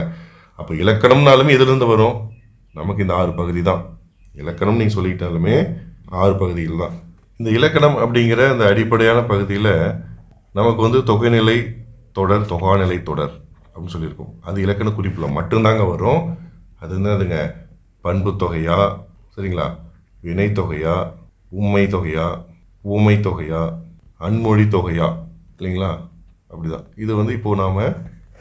அப்போ இலக்கணம்னாலுமே எதுலேருந்து வரும், நமக்கு இந்த 6 பகுதி தான். இலக்கணம் நீங்கள் சொல்லிக்கிட்டாலுமே 6 பகுதிகள் தான். இந்த இலக்கணம் அப்படிங்கிற அந்த அடிப்படையான பகுதியில் நமக்கு வந்து தொகைநிலை தொடர், தொகாநிலை தொடர் அப்படின்னு சொல்லியிருக்கோம். அது இலக்கண குறிப்பில் மட்டும்தாங்க வரும். அது என்னதுங்க, பண்பு தொகையா, சரிங்களா, வினை தொகையா, உண்மை தொகையா, ஊமை தொகையா, அன்மொழி தொகையா, இல்லைங்களா, அப்படிதான். இது வந்து இப்போது நாம்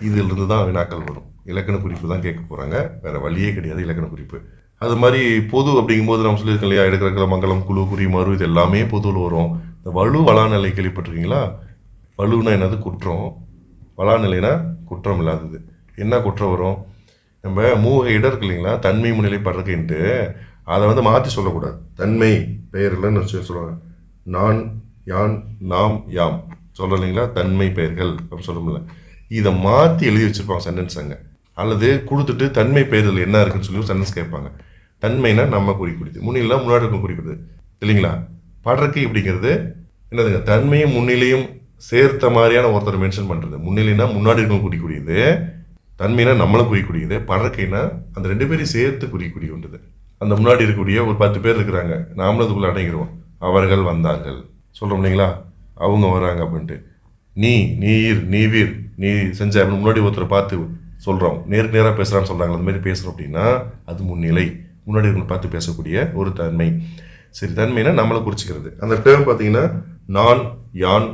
இதிலிருந்து தான் வினாக்கள் வரும். இலக்கண குறிப்பு தான் கேட்க போகிறாங்க, வேறு வழியே கிடையாது இலக்கண குறிப்பு. அது மாதிரி பொது அப்படிங்கும்போது நம்ம சொல்லியிருக்கோம் இல்லையா, எடுக்கிற மங்கலம் குழு குறி மறு இது எல்லாமே பொதுவில் வரும். இந்த வலு வளாநிலை கேள்விப்பட்டிருக்கீங்களா? வலுன்னா என்னது, குற்றம். வளாநிலைனா குற்றம் இல்லாதது. என்ன குற்றம் வரும், நம்ம மூவகை இடம் இருக்கு இல்லைங்களா, தன்மை முன்னிலை படுறதுன்ட்டு அதை வந்து மாற்றி சொல்லக்கூடாது. தன்மை பெயர் இல்லைன்னு சொல்லுவாங்க. நான், யான், நாம், யாம் சொல்கிறோம் இல்லைங்களா, தன்மை பெயர்கள் அப்படின்னு சொல்லணும்ல, இதை மாற்றி எழுதி வச்சுருப்பாங்க சென்டென்ஸ் அங்கே. அல்லது கொடுத்துட்டு தன்மை பெயர்கள் என்ன இருக்குன்னு சொல்லி சென்டென்ஸ் கேட்பாங்க. தன்மைனா நம்ம குறிக்கூடியது, முன்னிலைனா முன்னாடி இருக்கும் குறிக்கூடியது இல்லைங்களா. படர்க்கை அப்படிங்கிறது என்னதுங்க, தன்மையும் முன்னிலையும் சேர்த்த மாதிரியான ஒருத்தர் மென்ஷன் பண்ணுறது. முன்னிலைனா முன்னாடி இருக்கும் குறிக்கூடியது, தன்மைனா நம்மளை குறிக்கூடியது, படர்க்கைனா அந்த 2 பேரையும் சேர்த்து குறிக்கூடிய ஒன்றுது. அந்த முன்னாடி இருக்கக்கூடிய ஒரு 10 பேர் இருக்கிறாங்க, நாமளும் அதுக்குள்ளே அடங்கிடுவோம். அவர்கள் வந்தார்கள் சொல்கிறோம் இல்லைங்களா, அவங்க வராங்க அப்படின்ட்டு. நீர் நீவீர் நீ செஞ்ச அப்படின்னு முன்னாடி ஒருத்தரை பார்த்து சொல்கிறோம், நேருக்கு நேராக பேசுகிறான்னு சொல்கிறாங்க, அந்த மாதிரி பேசுகிறோம் அப்படின்னா அது முன்னிலை, முன்னாடி இருக்கிற பார்த்து பேசக்கூடிய ஒரு தன்மை. சரி, தன்மைனா நம்மளை குறிச்சிக்கிறது. அந்த டேர்ம் பார்த்தீங்கன்னா நான், யான்,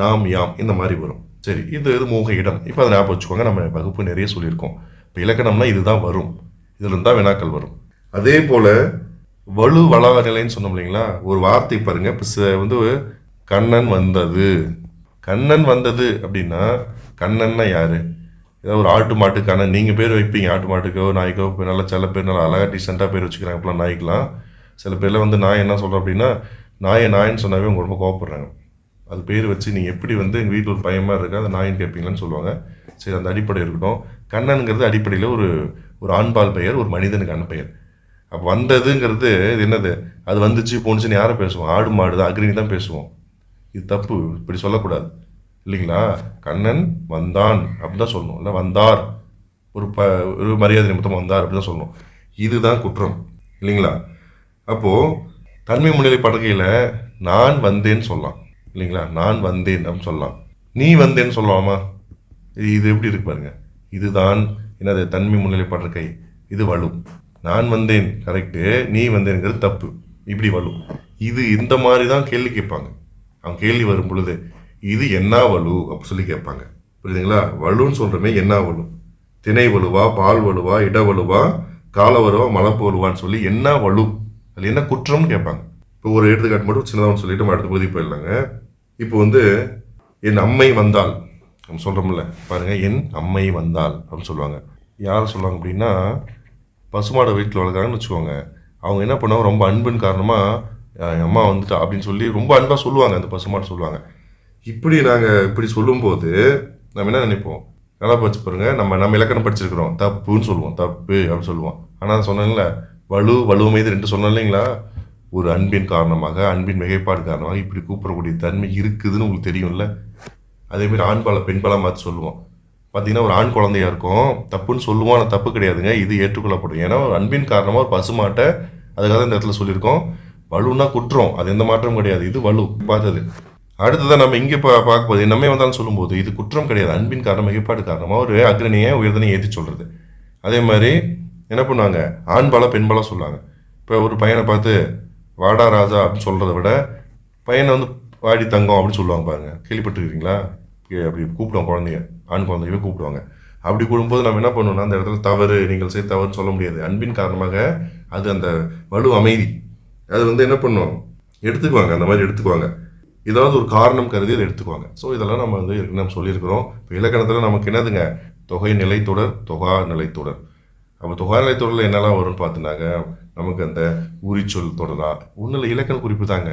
நாம், யாம் இந்த மாதிரி வரும். சரி, இது மூக இடம். இப்போ அதை ஞாபகம் வச்சுக்கோங்க, நம்ம வகுப்பு நிறைய சொல்லியிருக்கோம். இப்போ இலக்கணம்னா இதுதான் வரும், இதில் இருந்தால் வினாக்கள் வரும். அதே போல் வலு வளா நிலைன்னு சொன்னோம் இல்லைங்களா. ஒரு வார்த்தை பாருங்க, இப்போ வந்து கண்ணன் வந்தது. கண்ணன் வந்தது அப்படின்னா கண்ணன்னா யாரு? ஏதாவது ஒரு ஆட்டு மாட்டு கண்ணன் நீங்கள் பேர் வைப்பீங்க, ஆட்டு மாட்டுக்கோ நாய்க்கோ நல்லா சில பேர் நல்லா அழகாக டீசெண்டாக பேர் வச்சுக்கிறாங்க. இப்போலாம் நாய்க்கெலாம் சில பேரில் வந்து நாய் என்ன சொல்கிறோம் அப்படின்னா நாயின்னு சொன்னாவே அவங்க ரொம்ப கோவப்படுறாங்க. அது பேர் வச்சு நீங்கள் எப்படி வந்து எங்கள் வீட்டில் ஒரு பையன் மாதிரி இருக்கா, அது நாயின்னு கேட்பீங்களான்னு சொல்லுவாங்க. சரி, அந்த அடிப்படை இருக்கட்டும். கண்ணனுங்கிறது அடிப்படையில் ஒரு ஆண்பால் பெயர், ஒரு மனிதனுக்கான பெயர். அப்போ வந்ததுங்கிறது இது என்னது, அது வந்துச்சு போணுச்சுன்னு யாரை பேசுவோம்? ஆடு மாடு தான், அக்னி தான் பேசுவோம். இது தப்பு, இப்படி சொல்லக்கூடாது இல்லைங்களா. கண்ணன் வந்தான் அப்படின்னு தான் சொல்லணும், இல்லை வந்தார் ஒரு மரியாதை நிமித்தம் வந்தார் அப்படின்னு தான் சொல்லணும். இதுதான் குற்றம் இல்லைங்களா. அப்போது தன்மை முன்னிலை படுகையில் நான் வந்தேன்னு சொல்லலாம் இல்லைங்களா, நான் வந்தேன் அப்படின்னு சொல்லலாம். நீ வந்தேன்னு சொல்லலாமா? இது எப்படி இருக்கு பாருங்க. இதுதான் என்னது தன்மை முன்னிலை படுகை, இது வலு. நான் வந்தேன் கரெக்டு, நீ வந்தேங்கிறது தப்பு, இப்படி வலு. இது இந்த மாதிரி தான் கேள்வி கேட்பாங்க. அவங்க கேள்வி வரும் பொழுது இது என்ன வலு அப்படி சொல்லி கேட்பாங்க, புரியுதுங்களா. வலுன்னு சொல்கிறமே என்ன வலு, திணை வலுவா, பால் வலுவா, இட வலுவா, கால வலுவா, மலப்பு வலுவான்னு சொல்லி என்ன வலு, அதில் என்ன குற்றம்னு கேட்பாங்க. இப்போ ஒரு எடுத்துக்காட்டு மட்டும் சின்னதாக சொல்லிட்டு நம்ம அடுத்த பகுதி போயிடலாங்க. இப்போ வந்து என் அம்மை வந்தால் நம்ம சொல்கிறோம்ல பாருங்க, என் அம்மை வந்தால் அப்படின்னு சொல்லுவாங்க. யார் சொல்லுவாங்க அப்படின்னா பசுமாடை வீட்டில் வளர்க்குறாங்கன்னு வச்சுக்கோங்க. அவங்க என்ன பண்ணுவாங்க, ரொம்ப அன்பின் காரணமாக என் அம்மா வந்துட்டா அப்படின்னு சொல்லி ரொம்ப அன்பாக சொல்லுவாங்க, அந்த பசுமாடு சொல்லுவாங்க. இப்படி நாங்கள் இப்படி சொல்லும்போது நம்ம என்ன நினைப்போம், நல்லா படிச்சு பாருங்க, நம்ம இலக்கணம் படிச்சிருக்கிறோம், தப்புன்னு சொல்லுவோம், தப்பு அப்படின்னு சொல்லுவோம். ஆனால் சொன்னேன்ல வலுமை இது 2 சொன்னோம் இல்லைங்களா. ஒரு அன்பின் காரணமாக, அன்பின் மிகைப்பாடு காரணமாக இப்படி கூப்பிடக்கூடிய தன்மை இருக்குதுன்னு உங்களுக்கு தெரியும்ல. அதேமாதிரி ஆண்பாலை பெண்பாலாக மாற்றி சொல்லுவோம். பார்த்தீங்கன்னா ஒரு ஆண் குழந்தையா இருக்கும், தப்புன்னு சொல்லுவோம், ஆனால் தப்பு கிடையாதுங்க, இது ஏற்றுக்கொள்ளப்படும். ஏன்னா ஒரு அன்பின் காரணமாக ஒரு பசுமாட்டை அதுக்காக இந்த இடத்துல சொல்லியிருக்கோம். வலுன்னா குற்றம், அது எந்த மாற்றமும் கிடையாது, இது வலு பார்த்தது. அடுத்ததான் நம்ம இங்கே பார்க்க போது நம்மே வந்தாலும் சொல்லும்போது இது குற்றம் கிடையாது, அன்பின் காரணம் மிகைப்பாடு காரணமாக ஒரு அக்ரணியை உயர்தனையை ஏற்றி சொல்கிறது. அதே மாதிரி என்ன பண்ணுவாங்க, ஆண்பாலா பெண்பாலா சொல்லுவாங்க. இப்போ ஒரு பையனை பார்த்து வாடா ராஜா அப்படின்னு சொல்கிறத விட பையனை வந்து வாடி தங்கம் அப்படின்னு சொல்லுவாங்க பாருங்க, கேள்விப்பட்டிருக்கீங்களா. அப்படி கூப்பிடுவோம் குழந்தைய, ஆண் குழந்தையவே கூப்பிடுவாங்க. அப்படி கூடும்போது நம்ம என்ன பண்ணணும்னா அந்த இடத்துல தவறு, நீங்கள் செய்ய தவறுன்னு சொல்ல முடியாது. அன்பின் காரணமாக அது அந்த வலு அமைதி அது வந்து என்ன பண்ணும் எடுத்துக்குவாங்க, அந்த மாதிரி எடுத்துக்குவாங்க. ஏதாவது ஒரு காரணம் கருதி அதை எடுத்துக்குவாங்க. ஸோ இதெல்லாம் நம்ம வந்து நம்ம சொல்லியிருக்கிறோம். இப்போ இலக்கணத்தில் நமக்கு என்னதுங்க, தொகை நிலைத்தொடர், தொகா நிலைத்தொடர். அப்போ தொகா நிலைத்தொடரில் என்னெல்லாம் வரும்னு பார்த்தினாங்க, நமக்கு அந்த உரிச்சொல் தொடரா ஒன்றும் இல்லை, இலக்கண குறிப்பு தாங்க,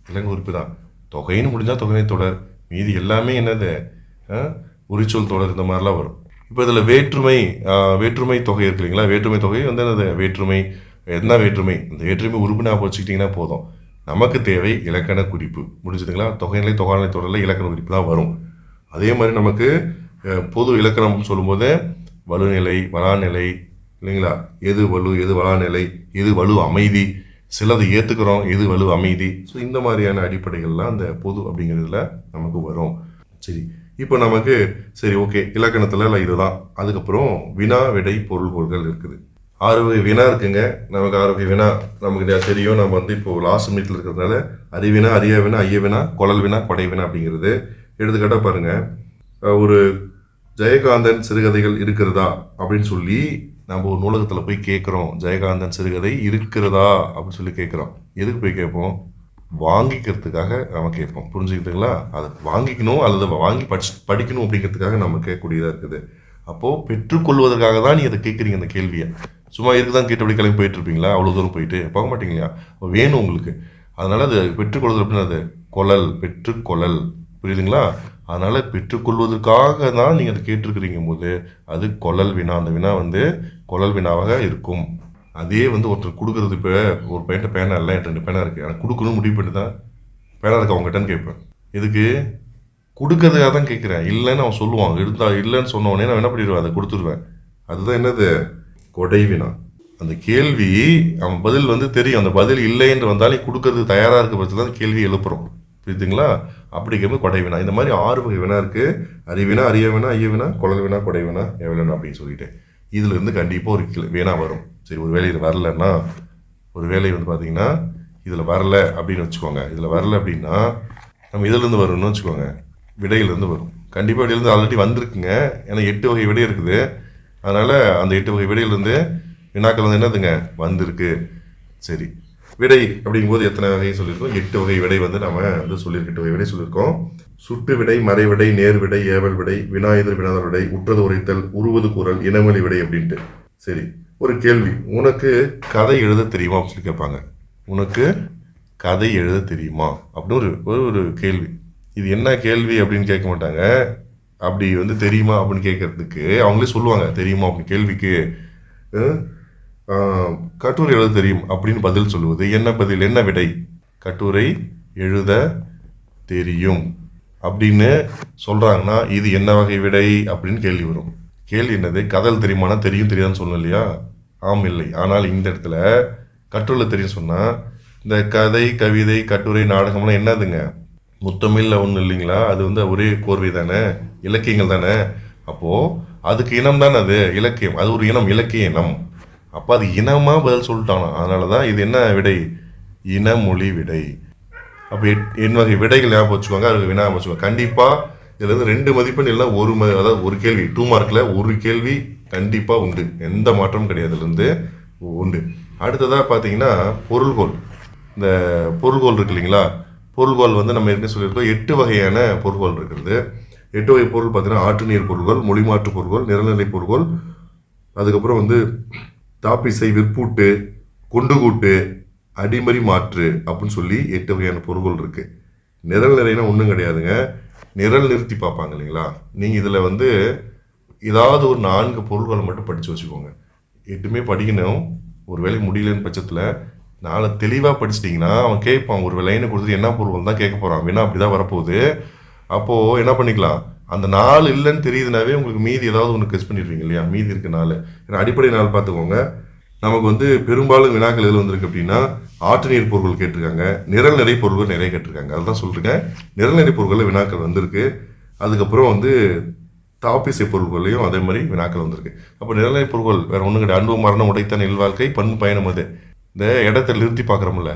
இலக்கண குறிப்பு தான். தொகைன்னு முடிஞ்சால் தொகை தொடர், மீதி எல்லாமே என்னது உரிச்சொல் தொடர், இந்த மாதிரிலாம் வரும். இப்போ இதில் வேற்றுமை தொகை இருக்கு இல்லைங்களா. வேற்றுமை தொகை வந்து என்னது, வேற்றுமை என்ன வேற்றுமை, இந்த வேற்றுமை உறுப்பு ஞாபகம் வச்சுக்கிட்டிங்கன்னா போதும். நமக்கு தேவை இலக்கண குறிப்பு, முடிஞ்சுதுங்களா. தொகைநிலை தொகாநிலை தொடரில் இலக்கண குறிப்பு தான் வரும். அதே மாதிரி நமக்கு பொது இலக்கணம் சொல்லும்போது வலுநிலை வளாநிலை இல்லைங்களா, எது வலு எது வளாநிலை, எது வலு அமைதி, சிலது ஏற்றுக்கிறோம், எது வலு அமைதி. ஸோ இந்த மாதிரியான அடிப்படைகள்லாம் அந்த பொது அப்படிங்கிறதுல நமக்கு வரும். சரி, இப்போ நமக்கு சரி ஓகே, இலக்கணத்தில் இதுதான். அதுக்கப்புறம் வினா விடை பொருள்கோள்கள் இருக்குது. 6 வகை வினா இருக்குங்க. நமக்கு 6 வகை வினா நமக்கு தெரியும். நம்ம வந்து இப்போ லாஸ்ட் மீட்டில் இருக்கிறதுனால அறிவினா, அரிய வினா, ஐய வினா, குழல் வினா, கொடை வினா அப்படிங்கிறது எடுத்துக்கிட்டால் பாருங்க, ஒரு ஜெயகாந்தன் சிறுகதைகள் இருக்கிறதா அப்படின்னு சொல்லி நம்ம ஒரு நூலகத்தில் போய் கேட்குறோம். ஜெயகாந்தன் சிறுகதை இருக்கிறதா அப்படின்னு சொல்லி கேட்குறோம். எதுக்கு போய் கேட்போம், வாங்கிக்கிறதுக்காக நம்ம கேட்போம், புரிஞ்சுக்கிட்டுங்களா. அதை வாங்கிக்கணும் அல்லது வாங்கி படிக்கணும் அப்படிங்கிறதுக்காக நம்ம கேட்கக்கூடியதாக இருக்குது. அப்போது பெற்றுக்கொள்வதற்காக தான் நீ அதை கேட்குறீங்க. அந்த கேள்வியை சும்மா இருக்குதான் கேட்டு அப்படி கிளம்பி போயிட்டு இருப்பீங்களா, அவ்வளோ தூரம் போயிட்டு பார்க்க மாட்டீங்களா, வேணும் உங்களுக்கு. அதனால் அது பெற்றுக்கொள்வது அப்படின்னு அது கொள்ளல், பெற்றுக்கொள்ளல், புரியுதுங்களா. அதனால் பெற்றுக்கொள்வதற்காக தான் நீங்கள் அதை கேட்டிருக்கிறீங்க போது அது கொள்ளல் வினா. அந்த வினா வந்து கொள்ளல் வினாவாக இருக்கும். அதே வந்து ஒருத்தர் கொடுக்குறது. இப்போ ஒரு பையன்ட்ட பேனா இல்லை, என்கிட்ட 2 பேனா இருக்குது, எனக்கு கொடுக்கணும்னு முடிவு பண்ணி தான் பேனா இருக்கு அவங்ககிட்டன்னு கேட்பேன். இதுக்கு கொடுக்கறதுக்காக தான் கேட்குறேன். இல்லைன்னு அவன் சொல்லுவான். இல்லைன்னு சொன்ன உடனே நான் என்ன பண்ணிடுவேன், அதை கொடுத்துருவேன். அதுதான் என்னது, கொடைவினா. அந்த கேள்வி அவன் பதில் வந்து தெரியும், அந்த பதில் இல்லை என்று வந்தாலும் கொடுக்கறதுக்கு தயாராக இருக்க பட்சத்தில் தான் கேள்வி எழுப்புறோம். புரியுதுங்களா? அப்படிங்கிறது கொடைவினா. இந்த மாதிரி 6 வகை வினா இருக்குது. அறிவினா, அரிய வினா, ஐய வினா, குழல் வினா, கொடைவினா, எவ்வளோனா அப்படின்னு சொல்லிட்டு இதுல இருந்து கண்டிப்பாக ஒரு வினா வரும். சரி, ஒரு வேலை இது வரலன்னா, ஒரு வேலை வந்து பார்த்தீங்கன்னா இதில் வரல அப்படின்னு வச்சுக்கோங்க. இதில் வரல அப்படின்னா நம்ம இதிலேருந்து வரும்னு வச்சுக்கோங்க, விடையிலேருந்து வரும். கண்டிப்பாக விடையிலேருந்து ஆல்ரெடி வந்திருக்குங்க. ஏன்னா 8 வகை விடை இருக்குது. அதனால் அந்த 8 வகை விடையிலேருந்து வினாக்கள் வந்து என்னதுங்க வந்திருக்கு. சரி, விடை அப்படிங்கும்போது எத்தனை வகை சொல்லியிருக்கோம்? 8 வகை விடை வந்து நம்ம வந்து சொல்லியிருக்கோம். 8 வகை விடை சொல்லியிருக்கோம். சுட்டு விடை, மறைவிடை, நேர் விடை, ஏவல் விடை, வினாயுதர் வினாதர் விடை, உற்றது உரைத்தல், உருவது கூறல், இனமொழி விடை அப்படின்ட்டு. சரி, ஒரு கேள்வி, உனக்கு கதை எழுத தெரியுமா அப்படின்னு சொல்லி கேட்பாங்க. உனக்கு கதை எழுத தெரியுமா அப்படின்னு ஒரு கேள்வி. இது என்ன கேள்வி அப்படின்னு கேட்க மாட்டாங்க. அப்படி வந்து தெரியுமா அப்படின்னு கேட்கறதுக்கு அவங்களே சொல்லுவாங்க, தெரியுமா அப்படின்னு கேள்விக்கு கட்டுரை எழுத தெரியும் அப்படின்னு பதில் சொல்லுவது. என்ன பதில், என்ன விடை? கட்டுரை எழுத தெரியும் அப்படின்னு சொல்றாங்கன்னா இது என்ன வகை விடை அப்படின்னு கேள்வி வரும். கேள்வி என்னது, கதல் தெரியுமானா தெரியும் தெரியாதுன்னு சொல்லணும் இல்லையா? ஆம் இல்லை. ஆனால் இந்த இடத்துல கட்டுரை தெரியும் சொன்னா இந்த கதை, கவிதை, கட்டுரை, நாடகம்லாம் என்னதுங்க, முத்தமிழில் ஒன்றும் இல்லைங்களா? அது வந்து ஒரே கோர்வை தானே, இலக்கியங்கள் தானே. அப்போது அதுக்கு இனம் தானே அது இலக்கியம், அது ஒரு இனம், இலக்கிய இனம். அப்போ அது இனமாக பதில் சொல்லிட்டானா, அதனால தான் இது என்ன விடை, இனமொழி விடை. அப்போ என் வகை விடைகள் ஞாபகம் வச்சுக்கோங்க, அதுக்கு வினா வச்சுக்கோங்க. கண்டிப்பாக இதுலேருந்து 2 மதிப்பெண் இல்லை, அதாவது ஒரு கேள்வி 2 மார்க்கில் ஒரு கேள்வி கண்டிப்பாக உண்டு, எந்த மாற்றமும் கிடையாது, இதுலேருந்து உண்டு. அடுத்ததாக பார்த்தீங்கன்னா பொருள்கோள். இந்த பொருள்கோள் இருக்கு இல்லைங்களா? பொருள்கோள் வந்து நம்ம ஏற்கனவே சொல்லியிருக்கோம், 8 வகையான பொருள்கோள் இருக்கிறது. 8 வகை பொருள் பார்த்தீங்கன்னா ஆற்று நீர் பொருள்கோள், மொழிமாற்று பொருள்கோள், நிரல்நிலை பொருள்கோள், அதுக்கப்புறம் வந்து தாப்பிசை, விற்பூட்டு, கொண்டுகூட்டு, அடிமறி மாற்று அப்படின்னு சொல்லி 8 வகையான பொருள்கோள் இருக்கு. நிரல் நிறைனா ஒன்றும் கிடையாதுங்க, நிரல் நிறுத்தி பார்ப்பாங்க இல்லைங்களா? நீங்கள் இதில் வந்து ஏதாவது ஒரு 4 பொருள்களை மட்டும் படித்து வச்சுக்கோங்க. 8மே படிக்கணும். ஒரு வேலை முடியலன்னு பட்சத்தில் 4 தெளிவாக படிச்சிட்டிங்கன்னா அவன் கேட்பான், ஒரு லைனை கொடுத்துட்டு என்ன பொருள் தான் கேட்க போகிறான், வேணா அப்படி தான் வரப்போகுது. அப்போது என்ன பண்ணிக்கலாம், அந்த 4 இல்லைன்னு தெரியுதுனாவே உங்களுக்கு மீதி ஏதாவது ஒன்று கெஸ் பண்ணிடுவீங்க இல்லையா? மீதி இருக்க 4. ஏன்னா அடிப்படை 4 பார்த்துக்கோங்க. நமக்கு வந்து பெரும்பாலும் வினாக்கள் எதில் வந்திருக்கு அப்படின்னா ஆற்று நீர் பொருட்கள் கேட்டிருக்காங்க, நிரல் நிறை பொருட்கள் நிறைய கேட்டிருக்காங்க. அதுதான் சொல்லிருக்கேன், நிரல் நிறை பொருட்களில் வினாக்கள் வந்திருக்கு. அதுக்கப்புறம் வந்து தாப்பிசை பொருட்களையும் அதே மாதிரி வினாக்கள் வந்திருக்கு. அப்போ நிரல்நிறை பொருட்கள் வேறு ஒன்றும் கிடையாது, அன்பு மரணம் உடைத்தான் இல்வாழ்க்கை பண்பு பயணம். அது இந்த இடத்த நிறுத்தி பார்க்குறோம்ல,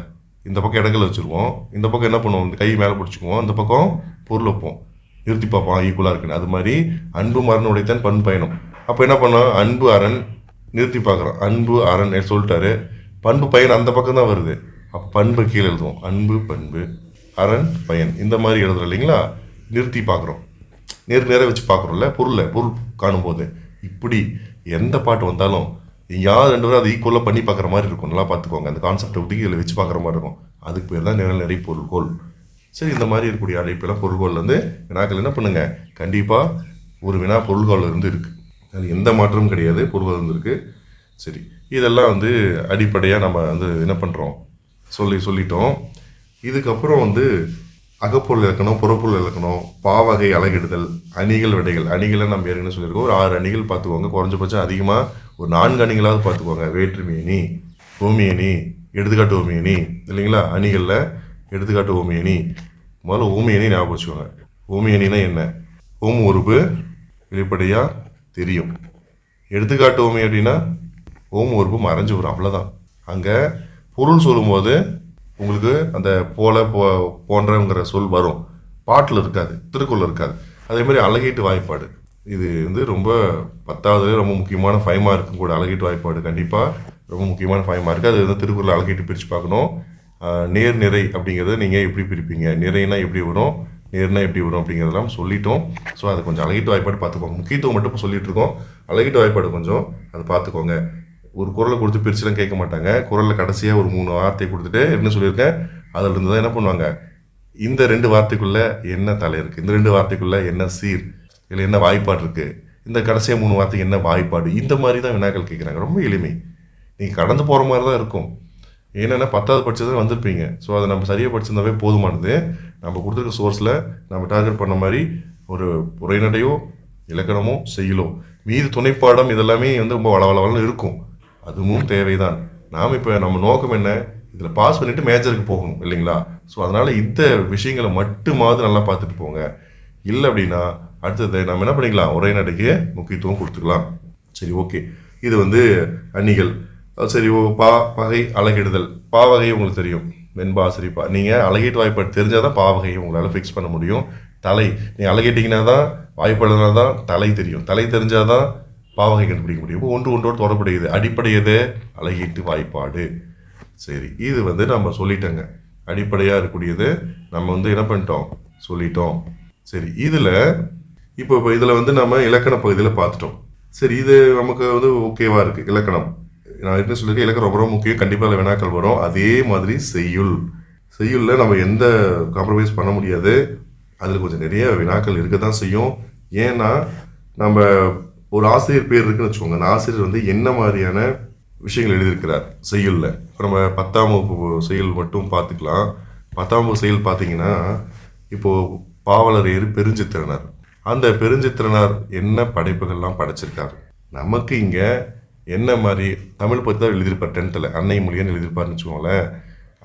இந்த பக்கம் இடங்கள் வச்சுருவோம், இந்த பக்கம் என்ன பண்ணுவோம், இந்த கை மேலே பிடிச்சிக்குவோம், அந்த பக்கம் பொருள் வைப்போம், நிறுத்தி பார்ப்போம் ஈக்குவலாக இருக்குன்னு. அது மாதிரி அன்பு மரணம் உடைத்தான் பண்பு பயணம். அப்போ என்ன பண்ணோம், அன்பு அரண் நிறுத்தி பார்க்குறோம், அன்பு அரண் சொல்லிட்டாரு, பண்பு பயன் அந்த பக்கம் தான் வருது. அப்போ பண்பு கீழே எழுதுவோம், அன்பு பண்பு அரண் பயன், இந்த மாதிரி எழுதுறோம் இல்லைங்களா? நிறுத்தி பார்க்குறோம், நேர வச்சு பார்க்குறோம்ல பொருள் காணும்போது. இப்படி எந்த பாட்டு வந்தாலும் யார் 2 பேரும் அதை ஈக்குவலாக பண்ணி பார்க்குற மாதிரி இருக்கும். நல்லா பார்த்துக்கோங்க, அந்த கான்செப்டை ஒட்டி இதில் வச்சு பார்க்குற மாதிரி இருக்கும். அதுக்கு பேர் தான் நிரல் நிறை பொருள்கோள். சரி, இந்த மாதிரி இருக்கக்கூடிய அழைப்பெல்லாம் பொருள்கோள் வந்து வினாக்கள் என்ன பண்ணுங்க, கண்டிப்பாக ஒரு வினா பொருள்கோள் இருந்து இருக்குது, அது எந்த மாற்றமும் கிடையாது, பொருள்கோள் இருந்துருக்கு. சரி, இதெல்லாம் வந்து அடிப்படையாக நம்ம வந்து என்ன பண்ணுறோம் சொல்லிட்டோம். இதுக்கப்புறம் வந்து அகப்பொருள் இலக்கணம், புறப்பொருள் இலக்கணம், பாவகை அலகிடுதல், அணிகள் விடைகள். அணிகளை நம்ம ஏற்கனவே சொல்லியிருக்கோம், ஒரு 6 அணிகள் பார்த்துக்கோங்க, குறைஞ்சபட்சம் அதிகமாக ஒரு 4 அணிகளாவது பார்த்துக்கோங்க. வேற்றுமையணி, ஓமியணி, எடுத்துக்காட்டு ஓமியணி இல்லைங்களா? அணிகளில் எடுத்துக்காட்டு ஓமியணி. முதல்ல ஓமியணி ஞாபகம் வச்சுக்கோங்க. ஓமியணினா என்ன, ஓம் உறுப்பு வெளிப்படையாக தெரியும். எடுத்துக்காட்டு ஓமி அப்படின்னா ஓம் உறுப்பு மறைஞ்சு வரும், அவ்வளோதான். அங்கே பொருள் சொல்லும்போது உங்களுக்கு அந்த போன்றங்கிற சொல் வரும், பாட்டில் இருக்காது, திருக்குறள் இருக்காது. அதே மாதிரி அழகீட்டு வாய்ப்பாடு, இது வந்து ரொம்ப 10வதுலேயே ரொம்ப முக்கியமான 5 மார்க்கும் கூட. அழகீட்டு வாய்ப்பாடு கண்டிப்பாக ரொம்ப முக்கியமான 5 மார்க்கு. அது வந்து திருக்குறள் அழகீட்டு பிரித்து பார்க்கணும். நேர் நிறை அப்படிங்கிறத நீங்கள் எப்படி பிரிப்பீங்க, நிறைனா எப்படி வரும், நேர்னா எப்படி வரும் அப்படிங்கிறதெல்லாம் சொல்லிட்டோம். ஸோ அதை கொஞ்சம் அழகீட்டு வாய்ப்பாடு பார்த்துக்கோங்க. முக்கியத்துவம் மட்டும் இப்போ சொல்லிட்டு இருக்கோம், அழகீட்டு வாய்ப்பாடு கொஞ்சம் அதை பார்த்துக்கோங்க. ஒரு குரலை கொடுத்து பிரிச்சுலாம் கேட்க மாட்டாங்க. குரலில் கடைசியாக ஒரு 3 வார்த்தை கொடுத்துட்டு என்ன சொல்லியிருக்கேன், அதில் இருந்து தான் என்ன பண்ணுவாங்க, இந்த 2 வார்த்தைக்குள்ளே என்ன தலை இருக்குது, இந்த 2 வார்த்தைக்குள்ளே என்ன சீர், இல்லை என்ன வாய்ப்பாடு இருக்குது, இந்த கடைசியாக 3 வார்த்தைக்கு என்ன வாய்ப்பாடு, இந்த மாதிரி தான் வினாக்கள் கேட்குறாங்க. ரொம்ப எளிமை. நீங்கள் கடந்து போகிற மாதிரி தான் இருக்கும். ஏன்னா 10வது படிச்சது வந்திருப்பீங்க. ஸோ அதை நம்ம சரியாக படிச்சிருந்தாவே போதுமானது. நம்ம கொடுத்துருக்க சோர்ஸில் நம்ம டார்கெட் பண்ண மாதிரி ஒரு உரைநடையோ இலக்கணமோ செய்யலோ, மீது துணைப்பாடம் இதெல்லாமே வந்து ரொம்ப வளவளன்னு இருக்கும். அதுவும் தேவைதான். நாம் இப்போ நம்ம நோக்கம் என்ன, இதில் பாஸ் பண்ணிவிட்டு மேஜருக்கு போகணும் இல்லைங்களா? ஸோ அதனால் இந்த விஷயங்களை மட்டுமாவது நல்லா பார்த்துட்டு போங்க. இல்லை அப்படின்னா அடுத்தது நம்ம என்ன பண்ணிக்கலாம், உரைநடைக்கு முக்கியத்துவம் கொடுத்துக்கலாம். சரி, ஓகே. இது வந்து அணிகள். சரி, பகை அழகிடுதல். வகை உங்களுக்கு தெரியும், வெண்பா சிரிப்பா. நீங்கள் அழகீட்டு வாய்ப்பாடு தெரிஞ்சால் தான் வகையை உங்களால் ஃபிக்ஸ் பண்ண முடியும். தலை, நீங்கள் அழகிட்டிங்கன்னா தான் வாய்ப்பாடுனா தான் தலை தெரியும். தலை தெரிஞ்சால் தான் வகை கண்டுபிடிக்க முடியும். ஒன்றோடு தொடர்புடையது. அடிப்படையது அழகீட்டு வாய்ப்பாடு. சரி, இது வந்து நம்ம சொல்லிட்டோங்க. அடிப்படையாக இருக்கக்கூடியது நம்ம வந்து என்ன பண்ணிட்டோம், சொல்லிட்டோம். சரி, இதில் இப்போ இதில் வந்து நம்ம இலக்கண பகுதியில் பார்த்துட்டோம். சரி, இது நமக்கு வந்து ஓகேவா இருக்குது. இலக்கணம் நான் என்ன சொல்லியிருக்கேன், இலக்கணம் ரொம்ப ரொம்ப முக்கியம். கண்டிப்பாக அதில் வினாக்கள் வரும். அதே மாதிரி செய்யுளில் நம்ம எந்த காம்ப்ரமைஸ் பண்ண முடியாது. அதில் கொஞ்சம் நிறைய வினாக்கள் இருக்க தான் செய்யும். ஏன்னா நம்ம ஒரு ஆசிரியர் பேர் இருக்குன்னு வச்சுக்கோங்க. அந்த ஆசிரியர் வந்து என்ன மாதிரியான விஷயங்கள் எழுதியிருக்கிறார் செய்யுளில். இப்போ நம்ம 10ஆம் வகுப்பு செய்யுள் மட்டும் பார்த்துக்கலாம். 10ஆம் வகுப்பு செய்யுள் பார்த்தீங்கன்னா, இப்போது பாவலர் ஏறு பெருஞ்சித்திரனார். அந்த பெருஞ்சித்திரனார் என்ன படைப்புகள்லாம் படைச்சிருக்காரு. நமக்கு இங்கே என்ன மாதிரி தமிழ் பற்றி தான் எழுதியிருப்பார். 10th அன்னை மொழியன்னு எழுதியிருப்பார்னு வச்சுக்கோங்களேன்.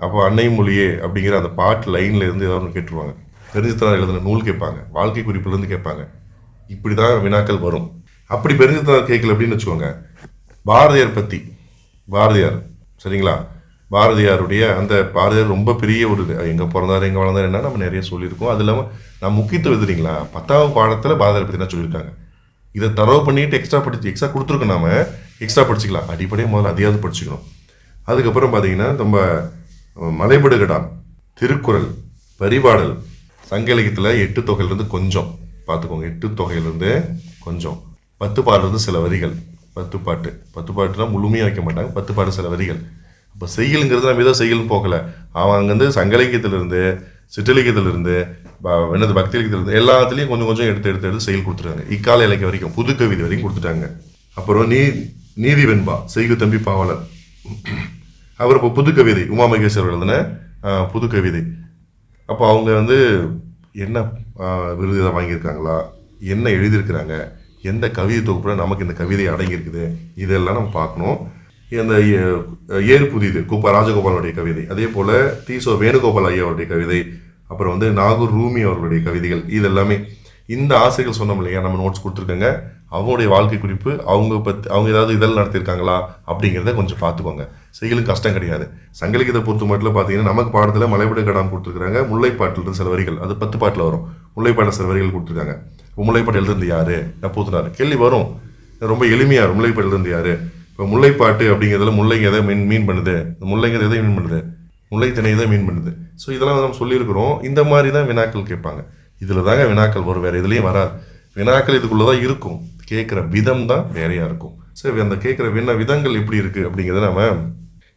அப்போ அன்னை மொழியே அப்படிங்கிற அந்த பாட்டு லைனில் இருந்து ஏதாவது ஒன்று கேட்டுருவாங்க. பெருஞ்சித்திரனார் எழுதின நூல் கேட்பாங்க, வாழ்க்கை குறிப்புலேருந்து கேட்பாங்க. இப்படி தான் வினாக்கள் வரும். அப்படி பெருஞ்சித்திரனார் கேட்கல அப்படின்னு வச்சுக்கோங்க. பாரதியார் பற்றி, பாரதியார் சரிங்களா, பாரதியாருடைய அந்த பாரதியார் ரொம்ப பெரிய ஒரு எங்கே பிறந்தார் எங்கே வளர்ந்தார் என்ன நம்ம நிறைய சொல்லியிருக்கோம். அது இல்லாமல் நான் முக்கியத்துவம் எழுதுறீங்களா 10ஆம் பாடத்தில் பாரதியார் பற்றி தான் சொல்லியிருக்காங்க. இதை தரவு பண்ணிட்டு எக்ஸ்ட்ரா கொடுத்துருக்கோம். நாம எக்ஸ்ட்ரா படிச்சுக்கலாம். அடிப்படையாக முதல்ல அதையாவது படிச்சுக்கணும். அதுக்கப்புறம் பார்த்தீங்கன்னா நம்ம மலைபடுகடான், திருக்குறள், பரிபாடல், சங்க இலக்கியத்தில் 8 தொகையிலிருந்து கொஞ்சம் பார்த்துக்கோங்க. 8 தொகையிலிருந்து கொஞ்சம், 10 பாடலிருந்து சில வரிகள். 10 பாட்டுனா முழுமையாக வைக்க மாட்டாங்க. 10 பாட்டு சில வரிகள். இப்போ செய்யலுங்கிறது நம்ம ஏதோ செய்யலும் போகலை. அவன் அங்கேருந்து சங்க இலக்கியத்திலிருந்து, சிற்றிலக்கியத்திலிருந்து, என்னது பக்தி இலக்கியத்திலிருந்து எல்லாத்துலேயும் கொஞ்சம் கொஞ்சம் எடுத்து செயல் கொடுத்துருக்காங்க. இக்கால இலக்கியம் வரைக்கும், புது கவிதை வரைக்கும் கொடுத்துட்டாங்க. அப்புறம் நீதி வெண்பா, செய்கு தம்பி பாவலர். அவர் இப்போ புது கவிதை, உமா மகேஸ்வர் எழுதின புது கவிதை. அப்போ அவங்க வந்து என்ன விருது இதை வாங்கியிருக்காங்களா, என்ன எழுதியிருக்கிறாங்க, எந்த கவிதை தொகுப்புல நமக்கு இந்த கவிதை அடங்கியிருக்குது, இதெல்லாம் நம்ம பார்க்கணும். இந்த ஏறு புதிது ராஜகோபாலனுடைய கவிதை, அதே போல் தீசோ வேணுகோபால் ஐயா அவருடைய கவிதை, அப்புறம் வந்து நாகூர் ரூமி அவர்களுடைய கவிதைகள், இது எல்லாமே இந்த ஆசிரியர்கள் சொன்னோம் இல்லையா, நம்ம நோட்ஸ் கொடுத்துருக்கோங்க. அவங்களுடைய வாழ்க்கை குறிப்பு, அவங்க ஏதாவது இதழ் நடத்தியிருக்காங்களா அப்படிங்கிறத கொஞ்சம் பார்த்துக்கோங்க. செய்யலும் கஷ்டம் கிடையாது. சங்க இலக்கியத்தை பொறுத்த மட்டும் பார்த்தீங்கன்னா நமக்கு பாடத்தில் மலைபடுகடான் கொடுத்துருக்காங்க. முல்லைப்பாட்டில் சில வரிகள், அது 10 பாட்டில் வரும். முல்லைப்பாட்டில் சில வரிகள் கொடுத்துருக்காங்க. முல்லைப்பாட்டு எழுதுறது யாரு, பூத்தினார் கேள்வி வரும். ரொம்ப எளிமையாக முல்லைப்பாட்டு எழுதுறது யாரு. இப்போ முல்லைப்பாட்டு அப்படிங்கிறதுல முல்லைங்க எதை மீன் பண்ணுது, முல்லைங்கிறது எதை மீன் பண்ணுது, முல்லை திணை தான் மீன் பண்ணுது. ஸோ இதெல்லாம் நம்ம சொல்லியிருக்கிறோம். இந்த மாதிரி தான் வினாக்கள் கேட்பாங்க. இதில் தாங்க வினாக்கள் வரும், வேறு இதுலேயும் வராது. வினாக்கள் இதுக்குள்ளே தான் இருக்கும், கேட்குற விதம் தான் வேறையாக இருக்கும். சரி, அந்த கேட்குற விதங்கள் எப்படி இருக்குது அப்படிங்கிறத நம்ம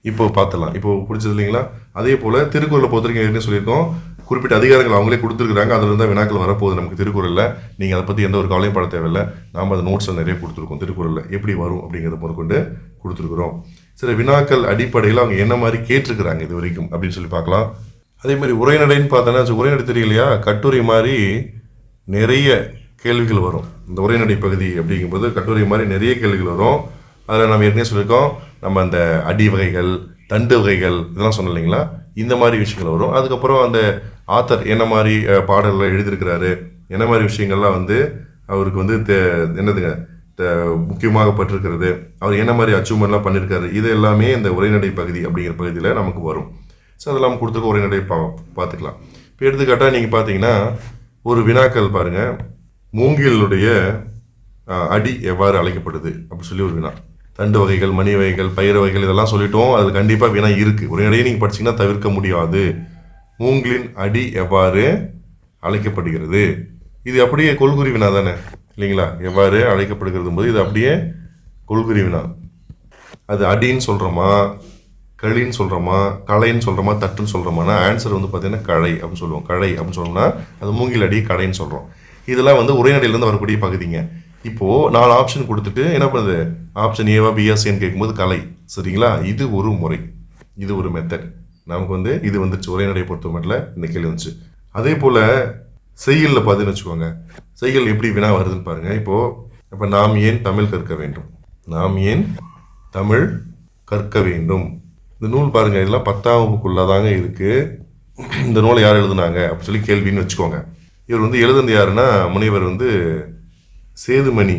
இப்போ பார்த்துலாம். இப்போ பிடிச்சது இல்லைங்களா. அதே போல் திருக்குறளை பொறுத்த வரைக்கும் என்ன சொல்லியிருக்கோம், குறிப்பிட்ட அதிகாரங்கள் அவங்களே கொடுத்துருக்குறாங்க. அதில் இருந்தால் வினாக்கள் வரப்போகுது நமக்கு திருக்குறளில். நீங்கள் அதை பற்றி எந்த ஒரு கவலையும் பட தேவையில்லை. நாம் அந்த நோட்ஸில் நிறைய கொடுத்துருக்கோம். திருக்குறளில் எப்படி வரும் அப்படிங்கிறத முதற்கொண்டு கொடுத்துருக்குறோம். சில வினாக்கள் அடிப்படையில் அவங்க என்ன மாதிரி கேட்டிருக்கிறாங்க இது வரைக்கும் அப்படின்னு சொல்லி பார்க்கலாம். அதே மாதிரி உரைநடைன்னு பார்த்தோன்னா, உரைநடை தெரியலையா, கட்டுரை மாதிரி நிறைய கேள்விகள் வரும். இந்த உரைநடை பகுதி அப்படிங்கும்போது கட்டுரை மாதிரி நிறைய கேள்விகள் வரும். அதில் நம்ம ஏற்கனவே சொல்லியிருக்கோம், நம்ம அந்த அடி வகைகள், தண்டு வகைகள் இதெல்லாம் சொன்னோம் இல்லைங்களா, இந்த மாதிரி விஷயங்கள் வரும். அதுக்கப்புறம் அந்த ஆத்தர் என்ன மாதிரி பாடல்கள் எழுதியிருக்கிறாரு, என்ன மாதிரி விஷயங்கள்லாம் வந்து அவருக்கு வந்து என்னதுங்க முக்கியமாக பட்டிருக்கிறது, அவர் என்ன மாதிரி அச்சீவ்மெண்ட்லாம் பண்ணியிருக்காரு, இது எல்லாமே இந்த உரைநடை பகுதி அப்படிங்கிற பகுதியில் நமக்கு வரும். ஸோ அதெல்லாம் நம்ம கொடுத்துருக்க உரைநடை பார்த்துக்கலாம். இப்போ எடுத்துக்காட்டாக நீங்கள் பார்த்தீங்கன்னா ஒரு வினாக்கள் பாருங்கள், மூங்கிலுடைய அடி எவ்வாறு அழைக்கப்படுது அப்படின்னு சொல்லி ஒரு வினா. தண்டு வகைகள், மணி வகைகள், பயிர் வகைகள் இதெல்லாம் சொல்லிட்டோம். அதில் கண்டிப்பாக வினா இருக்குது. உரைநடையை நீங்கள் படிச்சிங்கன்னா தவிர்க்க முடியாது. மூங்கிலின் அடி எவ்வாறு அழைக்கப்படுகிறது, இது அப்படியே கொள்குறி வினா தானே இல்லைங்களா. எவ்வாறு அழைக்கப்படுகிறது போது இது அப்படியே கொள்குறி வினா. அது அடின்னு சொல்கிறோமா, களின்னு சொல்கிறோமா, களைன்னு சொல்கிறோமா, தட்டுன்னு சொல்கிறோமானா ஆன்சர் வந்து பார்த்தீங்கன்னா களை அப்படின்னு சொல்லுவோம். களை அப்படின்னு சொன்னோம்னா அது மூங்கில் அடி கடைன்னு சொல்கிறோம். இதெல்லாம் வந்து உரைநடையிலேருந்து வரக்கூடிய பகுதிங்க. இப்போது 4 ஆப்ஷன் கொடுத்துட்டு என்ன பண்ணுது, ஆப்ஷன் ஏவா பியா சின்னு கேட்கும்போது கலை. சரிங்களா? இது ஒரு முறை, இது ஒரு மெத்தட். நமக்கு வந்து இது வந்துச்சு உரைநடையை பொறுத்த மட்டும் இந்த கேள்வி வந்துச்சு. அதே போல் செய்யுளில் பார்த்தீங்கன்னு வச்சுக்கோங்க, செய்யுள் எப்படி வினா வருதுன்னு பாருங்கள். இப்போ நாம் ஏன் தமிழ் கற்க வேண்டும், நாம் ஏன் தமிழ் கற்க வேண்டும். இந்த நூல் பாருங்கள், இதெல்லாம் 10ஆம் வகுப்புக்குள்ளதாங்க இருக்குது. இந்த நூலை யார் எழுதுனாங்க அப்படின்னு சொல்லி கேள்வின்னு வச்சுக்கோங்க. இவர் வந்து எழுதுனது யாருன்னா முனைவர் வந்து சேதுமணி